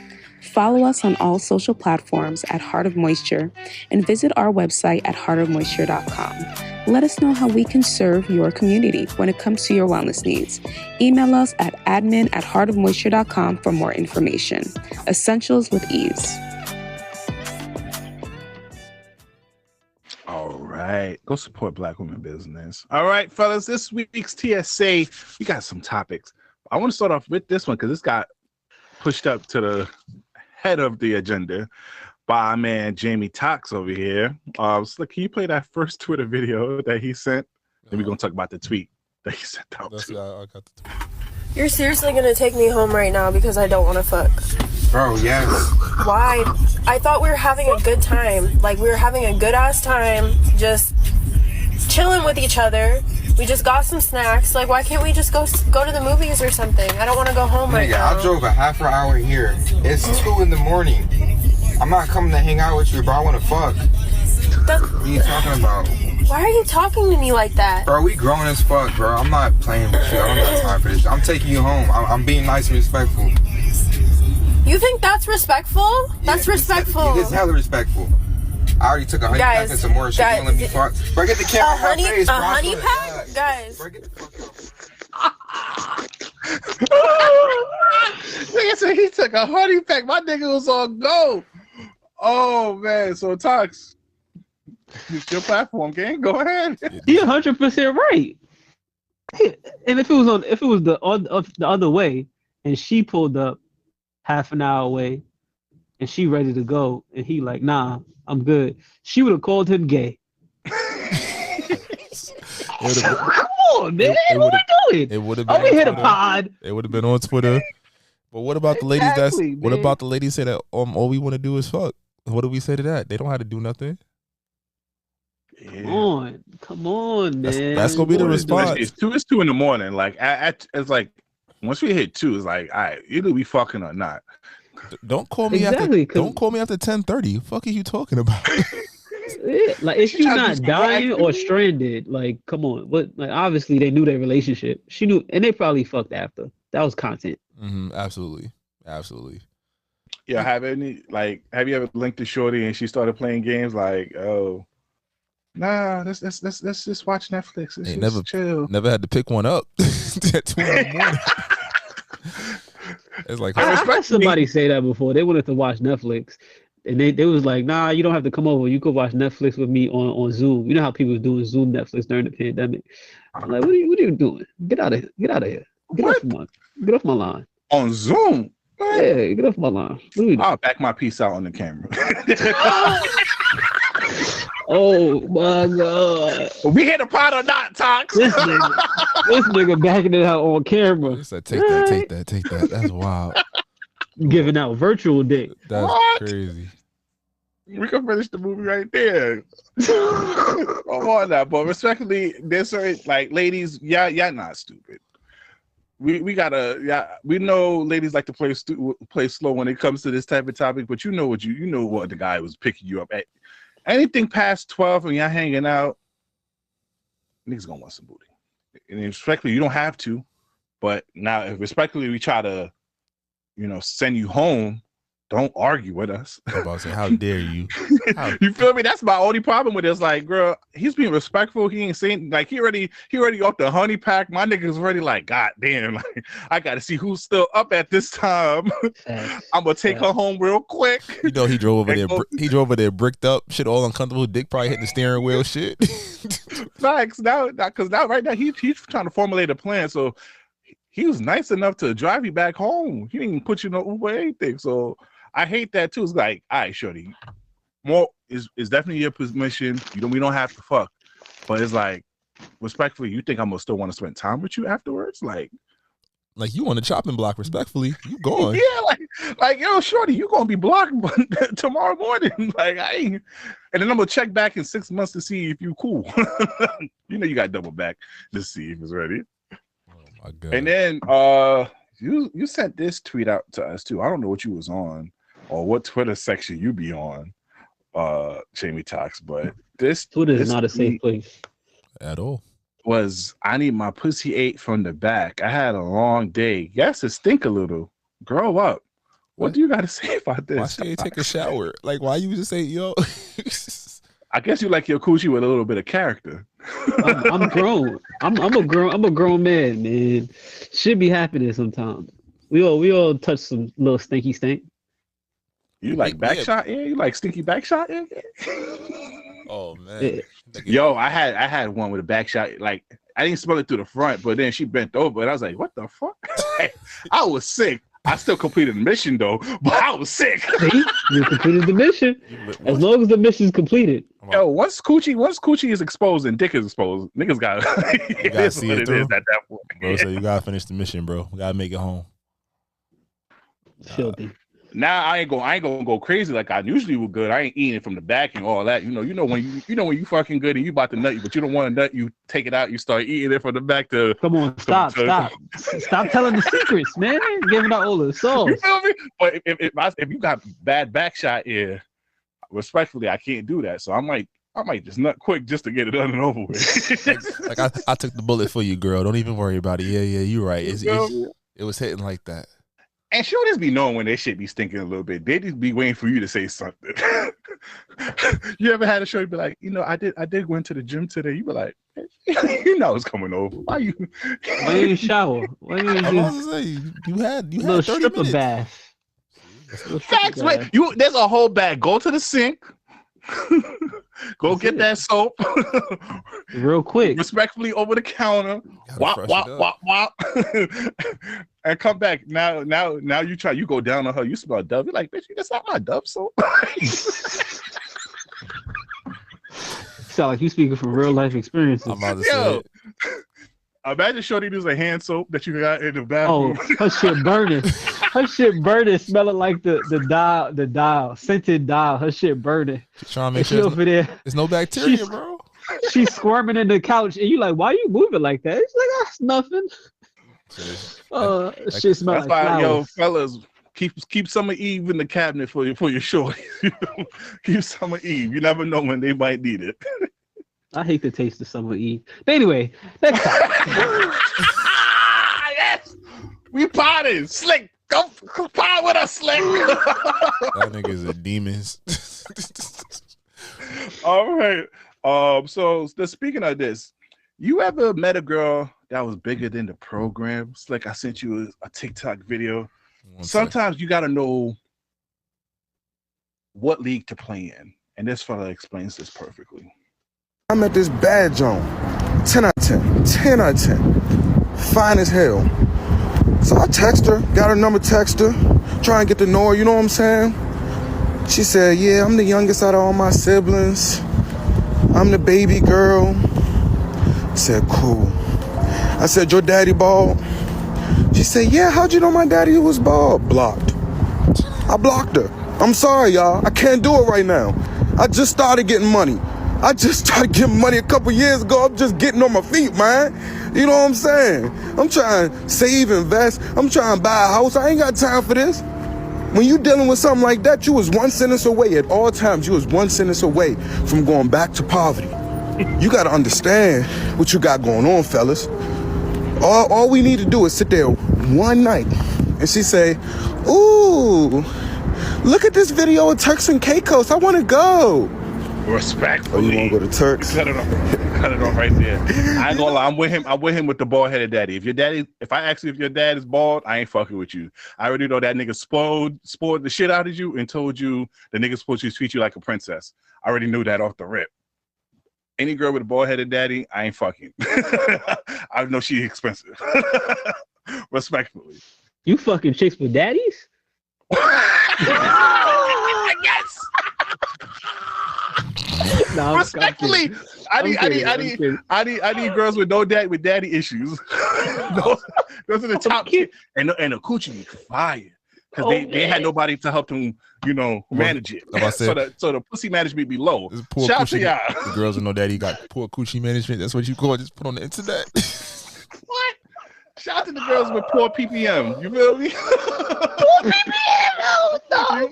Follow us on all social platforms at Heart of Moisture and visit our website at heartofmoisture.com. Let us know how we can serve your community when it comes to your wellness needs. Email us at admin@heartofmoisture.com for more information. Essentials with ease. All right. Go support Black women business. All right, fellas, this week's TSA, we got some topics. I want to start off with this one because this got pushed up to the head of the agenda by our man Jamie Tox over here. Slick, can you play that first Twitter video that he sent? And we're going to talk about the tweet that he sent out. I got the tweet. You're seriously gonna take me home right now because I don't want to fuck? Bro, yes. Why? I thought we were having a good time. Like, we were having a good ass time, just chilling with each other. We just got some snacks. Like, why can't we just go to the movies or something? I don't want to go home right now. I drove a half an hour here. It's 2 in the morning. I'm not coming to hang out with you, bro. I want to fuck. What are you talking about? Why are you talking to me like that? Bro, we grown as fuck, bro. I'm not playing with you. I don't got time for this. I'm taking you home. I'm being nice and respectful. You think that's respectful? That's respectful. It's hella respectful. I already took a honey pack and some more shit. You don't let me fuck. Bro, get the camera out my face, bro. A honey pack? Guys. Bro, get the fuck Nigga said he took a honey pack. My nigga was on go. Oh, man. So, Tox, it's your platform, gang. Go ahead. You're 100% right. And if it was the other way, and she pulled up half an hour away, and she ready to go, and he like, nah, I'm good. She would have called him gay. Come on, man. What are we doing? It would have been. We hit a pod. It would have been on Twitter. But what about the ladies? Exactly, What man. about the ladies say that all we want to do is fuck? What do we say to that? They don't have to do nothing. Come on, man. That's gonna be the response. It's 2 in the morning. Like it's like once we hit 2, it's like, all right, either we fucking or not. Don't call me Exactly, after. Don't call me after 10:30. Fuck are you talking about? Yeah, like, if you're not dying or stranded, like, come on. But like, obviously they knew their relationship. She knew, and they probably fucked after. That was content. Absolutely. Yeah, have you ever linked to shorty and she started playing games like, oh, nah, let's just watch Netflix. Let's just chill. Never had to pick one up at 2 in the morning. It's like, I heard somebody say that before. They wanted to watch Netflix, and they was like, nah, you don't have to come over. You could watch Netflix with me on Zoom. You know how people was doing Zoom Netflix during the pandemic. I'm like, what are you doing? Get out of here. Get off my line. On Zoom? What? Yeah, get off my line. I'll back my piece out on the camera. Oh my god. We hit a pot or not, Tox? This nigga backing it out on camera. He said, take that. That's wild. Giving out virtual dick. That's What? crazy. We can finish the movie right there. Come on now, but respectfully, there's certain like ladies, y'all not stupid. We gotta we know ladies like to play slow when it comes to this type of topic, but you know what the guy was picking you up at. Anything past 12 and y'all hanging out, niggas gonna want some booty. And respectfully, you don't have to, but now if respectfully we try to, send you home, don't argue with us. I'm about to say, how dare you? You feel me? That's my only problem with it. It's like, girl, he's being respectful. He ain't saying like he already off the honey pack. My nigga's already like, God damn, like I gotta see who's still up at this time. I'm gonna take her home real quick. He drove over there. He drove over there, bricked up, shit, all uncomfortable. Dick probably hitting the steering wheel, shit. Facts now, because now right now he's trying to formulate a plan. So he was nice enough to drive you back home. He didn't put you no Uber or anything. So I hate that too. It's like, all right, shorty, more is definitely your permission. We don't have to fuck, but it's like, respectfully, you think I'm gonna still want to spend time with you afterwards? Like you on the chopping block, respectfully, you going? Yeah, like yo, shorty, you gonna be blocked tomorrow morning. Like I ain't, and then I'm gonna check back in 6 months to see if you cool. You got double back to see if it's ready. Oh my god! And then you sent this tweet out to us too. I don't know what you was on or what Twitter section you be on, Jamie Talks, but this Twitter is not a safe place at all. Was I need my pussy ate from the back. I had a long day. Yes, it stink a little. Grow up. What do you got to say about this? Why she ain't take a shower? Like, why you just say, yo? I guess you like your coochie with a little bit of character. I'm grown. I'm a grown man. Should be happening sometimes. We all touch some little stinky stink. You like back shot in? You like stinky back shot in? Oh man. Yo, I had one with a back shot. Like I didn't smell it through the front, but then she bent over and I was like, what the fuck? I was sick. I still completed the mission though, but I was sick. See? You completed the mission. As long as the mission's completed. Yo, once coochie is exposed and dick is exposed, niggas gotta see it through. At that point. Bro, so you gotta finish the mission, bro. We gotta make it home. Filthy. Now I ain't gonna go crazy like I usually would. Good, I ain't eating it from the back and all that. You know when you fucking good and you about to nut you, but you don't want to nut. You take it out. You start eating it from the back to. Come on, stop telling the secrets, man. Giving out all the sauce. You feel me? But if you got bad back shot, respectfully, I can't do that. So I might just nut quick just to get it done and over with. like I took the bullet for you, girl. Don't even worry about it. Yeah, you're right. It was hitting like that. And shorties be knowing when they shit be stinking a little bit. They just be waiting for you to say something. You ever had a shorty be like, I did go into the gym today. You be like, you know it's coming over. Why you didn't shower? Why you you had little 30 stripper minutes. bath. Facts. Wait, there's a whole bag. Go to the sink. Go get that soap real quick, respectfully over the counter. Wop, and come back. Now you go down on her. You smell Dove. You're like, bitch, that's not my Dove soap. Sound like you speaking from real life experiences. I'm about to say it. Imagine shorty using a hand soap that you got in the bathroom. Oh, her shit burning. Her shit burning, smelling like the dial, scented dial. Her shit burning. She's trying to make sure over there. There's no bacteria, bro. She's squirming in the couch, and you like, why are you moving like that? It's like, that's nothing. Shit smells like flowers. Yo, fellas, keep some of Eve in the cabinet for your shorty. Keep some of Eve. You never know when they might need it. I hate the taste of summer Eve. But anyway, next time. Yes, we potted. Slick, go pot with us, Slick. That niggas are demons. All right. So speaking of this, you ever met a girl that was bigger than the program? It's like I sent you a TikTok video. Sometimes you gotta know what league to play in, and this fella explains this perfectly. I'm at this bad joint, 10 out of 10, 10 out of 10, fine as hell. So I text her, got her number, text her, try and get to know her, you know what I'm saying? She said, yeah, I'm the youngest out of all my siblings. I'm the baby girl. I said, cool. I said, your daddy bald? She said, yeah, how'd you know my daddy was bald? Blocked. I blocked her. I'm sorry, y'all. I can't do it right now. I just started getting money. I just started getting money a couple years ago. I'm just getting on my feet, man. You know what I'm saying? I'm trying to save, invest. I'm trying to buy a house. I ain't got time for this. When you dealing with something like that, you was one sentence away. At all times, you was one sentence away from going back to poverty. You got to understand what you got going on, fellas. All we need to do is sit there one night and she say, ooh, look at this video of Turks and Caicos. I want to go. Respectfully. Oh, you want to go to Turks? Cut it off right there. I ain't gonna lie. I'm with him with the bald-headed daddy. If I ask you if your dad is bald, I ain't fucking with you. I already know that nigga spoiled the shit out of you and told you the nigga's supposed to treat you like a princess. I already knew that off the rip. Any girl with a bald-headed daddy, I ain't fucking. I know she's expensive. Respectfully. You fucking chicks with daddies? Yes. No, respectfully, I need girls with daddy issues. those are the top kids, and the coochie be fire because they had nobody to help them, manage it. So the pussy management be low. Shout out to y'all. The girls with no daddy got poor coochie management. That's what you call it. Just put on the internet. What? Shout out to the girls with poor PPM. You feel me? Poor PPM.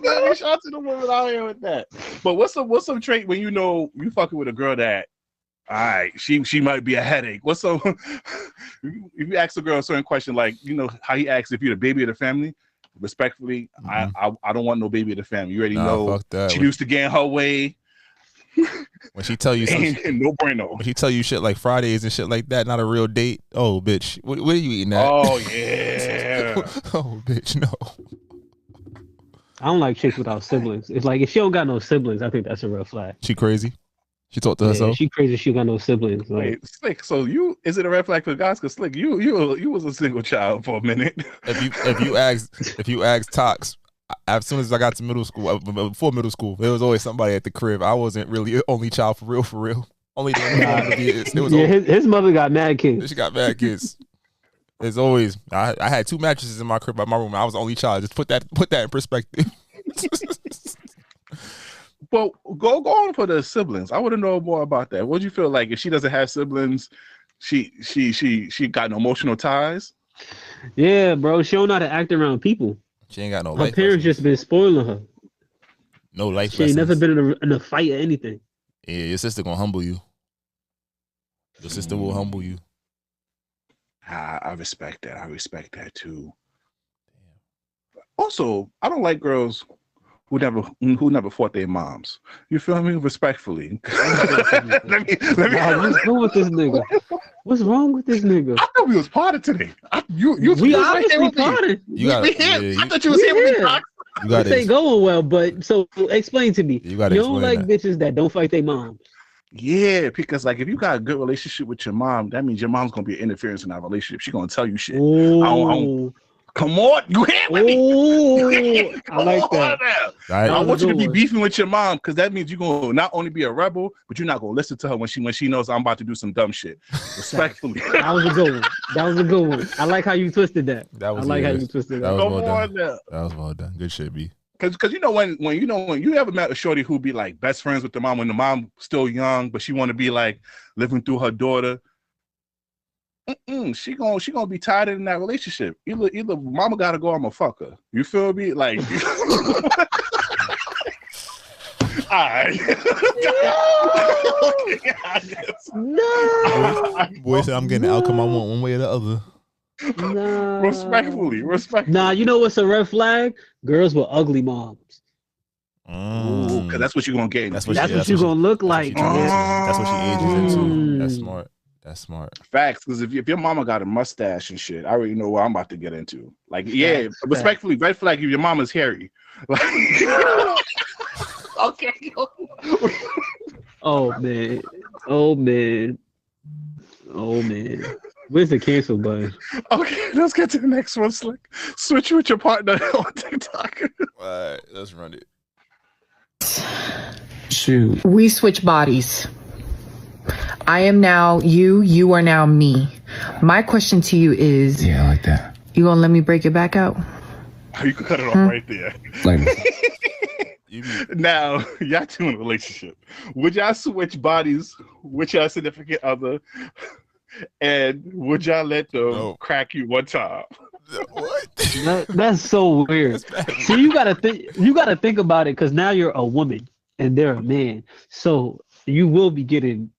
No. Shout out to the women out here with that. But what's some trait when you fucking with a girl that, all right, she might be a headache. What's some? If you ask a girl a certain question, like how he asks if you're the baby of the family. Respectfully, I don't want no baby of the family. You already know. Fuck that. She used to gain her way. When she tell you something, no bueno. When she tell you shit like Fridays and shit like that, not a real date. Oh, bitch, what are you eating at? Oh yeah. Oh, bitch, no. I don't like chicks without siblings. It's like if she don't got no siblings, I think that's a red flag. She crazy. She talked to herself. She crazy. She got no siblings. Like, wait, Slick. So is it a red flag for guys? Cause Slick, you was a single child for a minute. If you ask Tox, as soon as I got to middle school, before middle school, there was always somebody at the crib. I wasn't really an only child for real. Only his mother got mad kids. She got mad kids. There's always I had 2 mattresses in my crib by my room. I was the only child. Just put that in perspective. Well, go on for the siblings. I want to know more about that. What do you feel like if she doesn't have siblings? She got no emotional ties. Yeah, bro. She don't know how to act around people. She ain't got no. Her parents just been spoiling her. No life. She ain't never been in a fight or anything. Yeah, your sister gonna humble you. Your sister will humble you. I respect that. I respect that too. Also, I don't like girls who never fought their moms. You feel me? Respectfully. let me. What's wrong with this nigga? What's wrong with this nigga? I thought we was parted today. We obviously parted. I thought you was here with me. This ain't going well, but so explain to me. You don't like bitches that don't fight their moms. Yeah, because like if you got a good relationship with your mom, that means your mom's gonna be an interference in that relationship. She's gonna tell you shit. Come on, you here with me? I like that. I want you to be beefing with your mom because that means you're gonna not only be a rebel, but you're not gonna listen to her when she knows I'm about to do some dumb shit. Respectfully. That was a good one. I like how you twisted that. How you twisted that. That was well done. Good shit, B. Because when you ever met a shorty who be like best friends with the mom when the mom still young, but she want to be like living through her daughter. She gonna be tied in that relationship. Either mama gotta go, I'm a fucker. You feel me? Like, all right. No. Boy said I'm getting the outcome I want one way or the other. Nah. Respectfully. Nah, you know what's a red flag? Girls with ugly moms. Because that's what you're gonna get. That's what you're gonna look like. That's what she ages into. That's smart. That's smart. Facts, because if your mama got a mustache and shit, I already know what I'm about to get into. Like, yeah, respectfully, red flag if your mama's hairy. Like, okay. Oh man. Where's the cancel button? Okay, let's get to the next one, Slick. Switch with your partner on TikTok. All right, let's run it. Shoot. We switch bodies. I am now you. You are now me. My question to you is... Yeah, I like that. You gonna let me break it back out? You can cut it off right there. Like, now, y'all two in a relationship. Would y'all switch bodies with your significant other? And would y'all let them crack you one time? What? That's so weird. See, you gotta think about it, because now you're a woman and they're a man, so you will be getting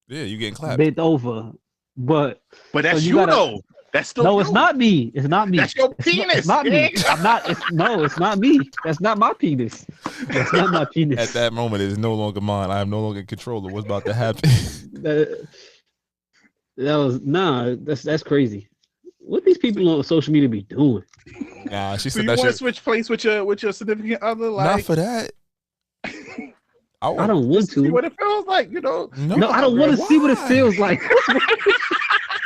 you getting clapped, bent over. But that's so you though. That's still no, it's not me. It's not me. That's your penis. It's not me. I'm not. It's not me. That's not my penis. That's not my penis. At that moment, it is no longer mine. I am no longer in control of what's about to happen. That's crazy. What these people on social media be doing? Nah, she So said you that want to shit. switch place with your significant other? Like, Not for that. I don't want to. See what it feels like, you know? No, I don't want to see what it feels like.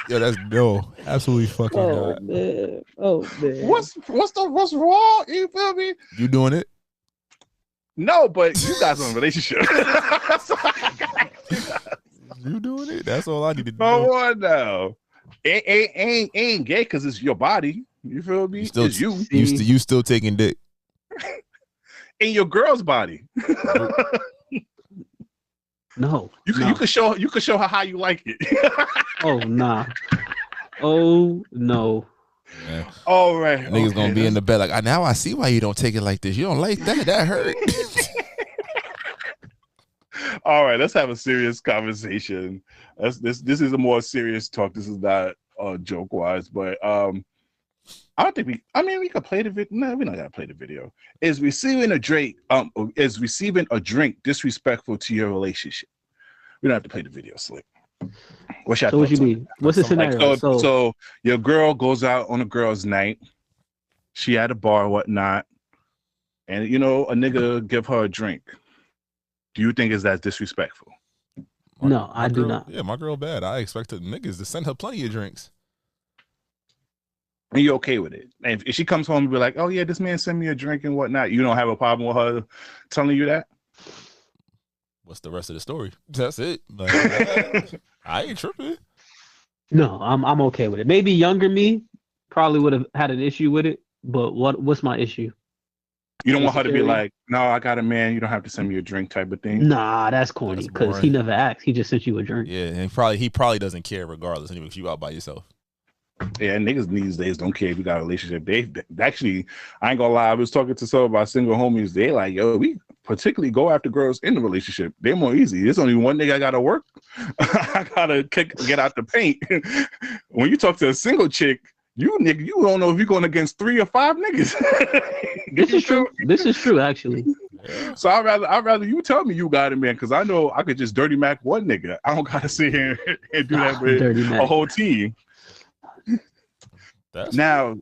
Yo, that's no, absolutely fucking not. Man. Oh man. What's wrong? You feel me? You doing it? No, but you guys are in a relationship. You doing it? That's all I need to do. Come on now. Ain't gay because it's your body. You feel me? It's you. You still taking dick in your girl's body. No. You can show her how you like it. Oh nah. Oh no. Yeah. All right. Niggas gonna be in the bed like, now I see why you don't take it like this. You don't like that. That hurt. All right, let's have a serious conversation. This is a more serious talk. This is not joke wise, but I don't think we could play the video. No, we're not gonna play the video. Is receiving a drink disrespectful to your relationship? We don't have to play the video, Slick. What's your so what you mean? What's the scenario? So your girl goes out on a girl's night. She at a bar, whatnot, and a nigga give her a drink. Do you think is that disrespectful? No, I do not. Yeah, my girl bad. I expected niggas to send her plenty of drinks. And you're okay with it? And if she comes home and be like, "Oh yeah, this man sent me a drink and whatnot," you don't have a problem with her telling you that? What's the rest of the story? That's it. Like, I ain't tripping. No, I'm okay with it. Maybe younger me probably would have had an issue with it, but what's my issue? You don't want her to be like, "No, I got a man. You don't have to send me a drink," type of thing. Nah, that's corny because he never asked. He just sent you a drink. Yeah, and he probably doesn't care regardless. Anyway, if you out by yourself. Yeah, niggas these days don't care if you got a relationship. They actually, I ain't gonna lie. I was talking to some of our single homies. They like, yo, we particularly go after girls in the relationship. They're more easy. There's only one nigga I gotta work. I gotta get out the paint. When you talk to a single chick, you don't know if you're going against 3 or 5 niggas. This is true. This is true, actually. So I'd rather you tell me you got it, man, because I know I could just dirty mac one nigga. I don't gotta sit here and do that with a whole team. Now,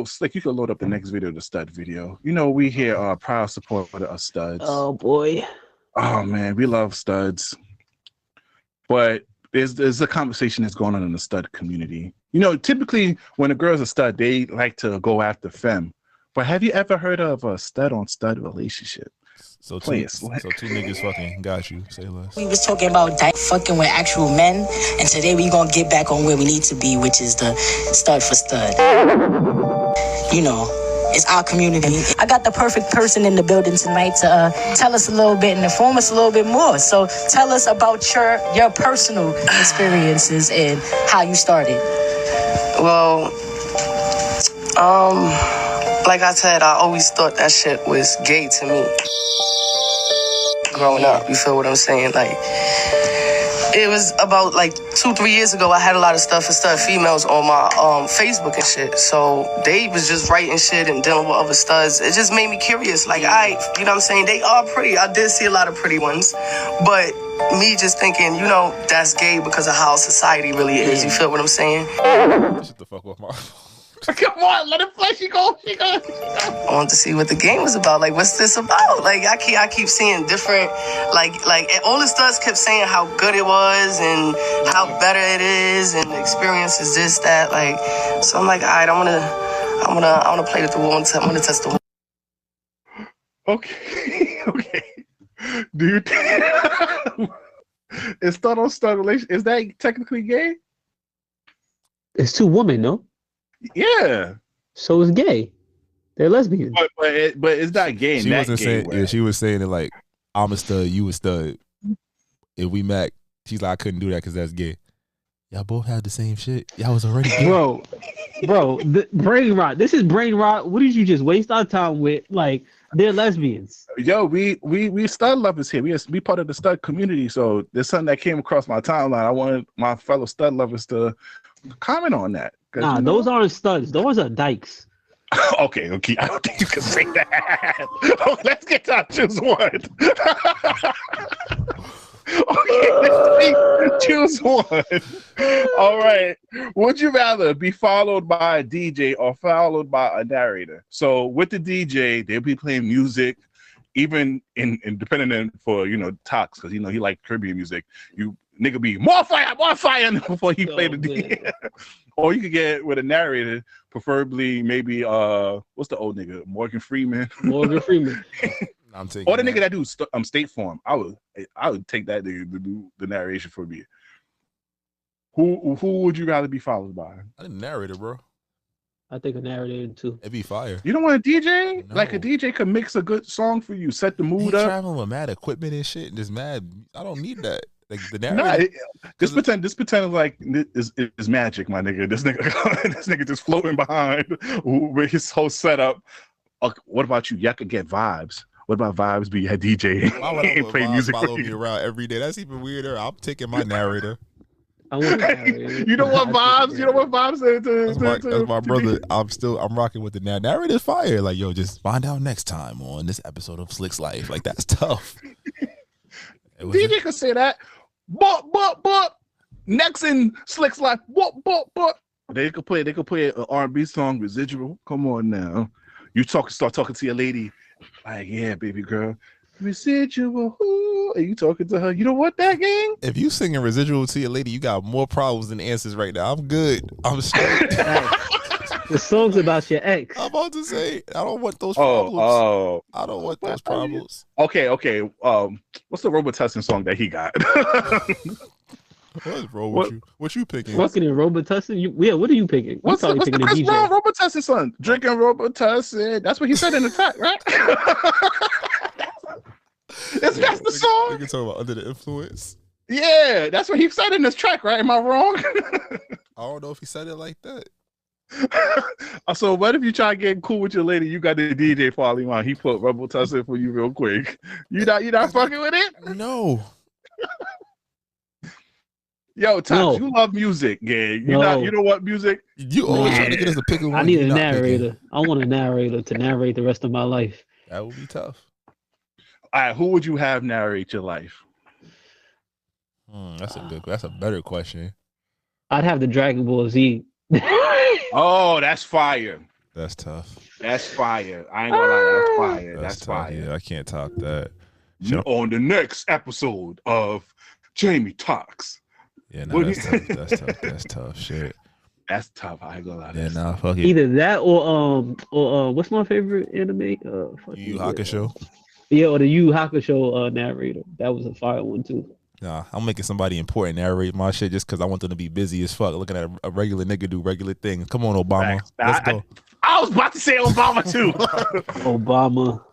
Slick, you can load up the next video, the stud video. We here are proud supporter of studs. Oh boy. Oh man, we love studs. But there's a conversation that's going on in the stud community. Typically when a girl's a stud, they like to go after femme. But have you ever heard of a stud on stud relationship? So two niggas fucking got you. Say less. We was talking about fucking with actual men, and today we gonna get back on where we need to be, which is the stud for stud. It's our community. I got the perfect person in the building tonight to tell us a little bit and inform us a little bit more. So tell us about your personal experiences and how you started. Well, like I said, I always thought that shit was gay to me. Growing up, you feel what I'm saying? Like, it was about 2-3 years ago, I had a lot of stuff for stud females on my Facebook and shit. So they was just writing shit and dealing with other studs. It just made me curious. You know what I'm saying? They are pretty. I did see a lot of pretty ones. But me just thinking, that's gay because of how society really is. You feel what I'm saying? Shut the fuck up, Mark. Come on, let it play. She go. I wanted to see what the game was about. What's this about? I keep seeing different, all the studs kept saying how good it was and how better it is and the experience is this, that. So I'm like, all right, I wanna play with the wall and I'm gonna test the wall. Okay. Do you think Is stud on stud relation? Is that technically gay? It's two women, no? Yeah. So it's gay. They're lesbians. But it's not gay. She wasn't saying. Yeah, she was saying it like I'm a stud, you a stud. If we Mac, she's like I couldn't do that because that's gay. Y'all both had the same shit. Y'all was already gay. Bro, brain rot. This is brain rot. What did you just waste our time with? Like they're lesbians. Yo, we stud lovers here. We part of the stud community. So there's something that came across my timeline. I wanted my fellow stud lovers to comment on that. Nah, those aren't studs. Those are dykes. Okay. I don't think you can say that. Let's get to choose one. Okay, let's choose one. All right. Would you rather be followed by a DJ or followed by a narrator? So with the DJ, they'll be playing music, even in depending for Tox, because he like Caribbean music. You nigga be more fire before he play the DJ. Or you could get with a narrator, preferably maybe what's the old nigga? Morgan Freeman. I'm taking or the nigga that do State Farm. I would take that nigga to do the narration for me. Who would you rather be followed by? A narrator, bro. I think a narrator too. It'd be fire. You don't want a DJ? No. Like a DJ could mix a good song for you, set the mood up. Traveling with mad equipment and shit, and just mad. I don't need that. Like the narrator. This pretend like is magic, my nigga. This nigga just floating behind with his whole setup. What about you? Y'all could get vibes. What about vibes? Be a DJ and play music follow me around every day. That's even weirder. I'm taking my narrator. I want a narrator. You don't want vibes. You don't want vibes. That's my brother. I'm rocking with the narrator's fire. Like yo, just find out next time on this episode of Slick's Life. Like that's tough. DJ could say that. But next in Slick's Life. But they could play an R&B song, Residual. Come on now. You start talking to your lady. Like, yeah, baby girl, Residual. Ooh. Are you talking to her? You don't want that, gang? If you singing Residual to your lady, you got more problems than answers right now. I'm good. I'm straight. The song's about your ex. I'm about to say, I don't want those problems. I don't want those problems. Okay. What's the Robitussin song that he got? What's wrong with you? What you picking? Fucking in Robitussin? What are you picking? What's the Chris Brown Robitussin song? Drinking Robitussin. That's what he said in the track, right? That's the song. We can talk about Under the Influence. Yeah, that's what he said in this track, right? Am I wrong? I don't know if he said it like that. So what if you try to get cool with your lady? You got the DJ following on. He put Robitussin for you real quick. You not fucking with it? No. Yo, Tox, you love music, gang. You don't want music? You always trying to get us to pick one. I need a narrator. I want a narrator to narrate the rest of my life. That would be tough. All right, who would you have narrate your life? That's a better question. I'd have the Dragon Ball Z. Oh, that's fire. That's tough. That's fire. I ain't gonna lie, that's fire. That's fire. Yeah, I can't top that. On the next episode of Jamie Talks. Yeah, no, that's tough. That's tough shit. That's tough. I ain't gonna lie. Yeah, nah, fuck it. Either that or what's my favorite anime? Yu Hakusho. Yeah, or the Yu Hakusho narrator. That was a fire one too. Nah, I'm making somebody important narrate my shit just because I want them to be busy as fuck, looking at a regular nigga do regular things. Come on, Obama. Let's go. I was about to say Obama too. Obama.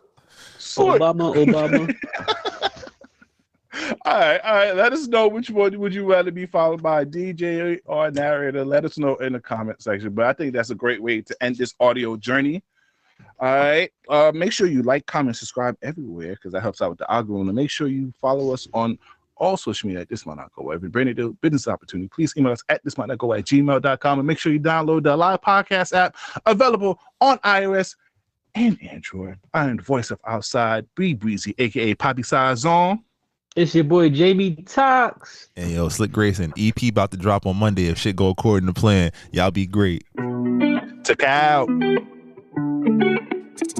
All right. Let us know which one would you rather be followed by a DJ or a narrator. Let us know in the comment section. But I think that's a great way to end this audio journey. All right. Make sure you like, comment, subscribe everywhere because that helps out with the algorithm. And make sure you follow us on all social media at This Might Not Go. If you bring it to business opportunity, please email us at thismightnotgo@gmail.com and make sure you download the Live Podcast app available on iOS and Android. I am the voice of Outside, Be Breezy, aka Poppy Sazon. It's your boy Jamie Talks. And yo, Slick Grayson, EP about to drop on Monday if shit go according to plan. Y'all be great. Took out.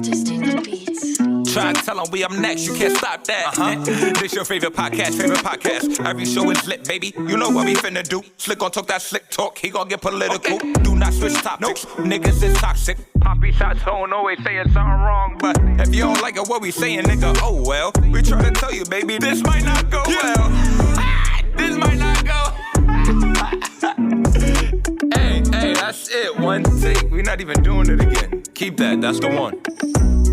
Just take the beats. Try to tell them we up next, you can't stop that. This your favorite podcast. Every show is lit, baby. You know what we finna do. Slick gon' talk that slick talk, he gon' get political. Okay. Do not switch topics, niggas is toxic. Poppy shots don't always saying something wrong, but if you don't like it, what we saying, nigga, oh well. We try to tell you, baby, this might not go well. This might not go. Hey, that's it. One take. We're not even doing it again. Keep that. That's the one.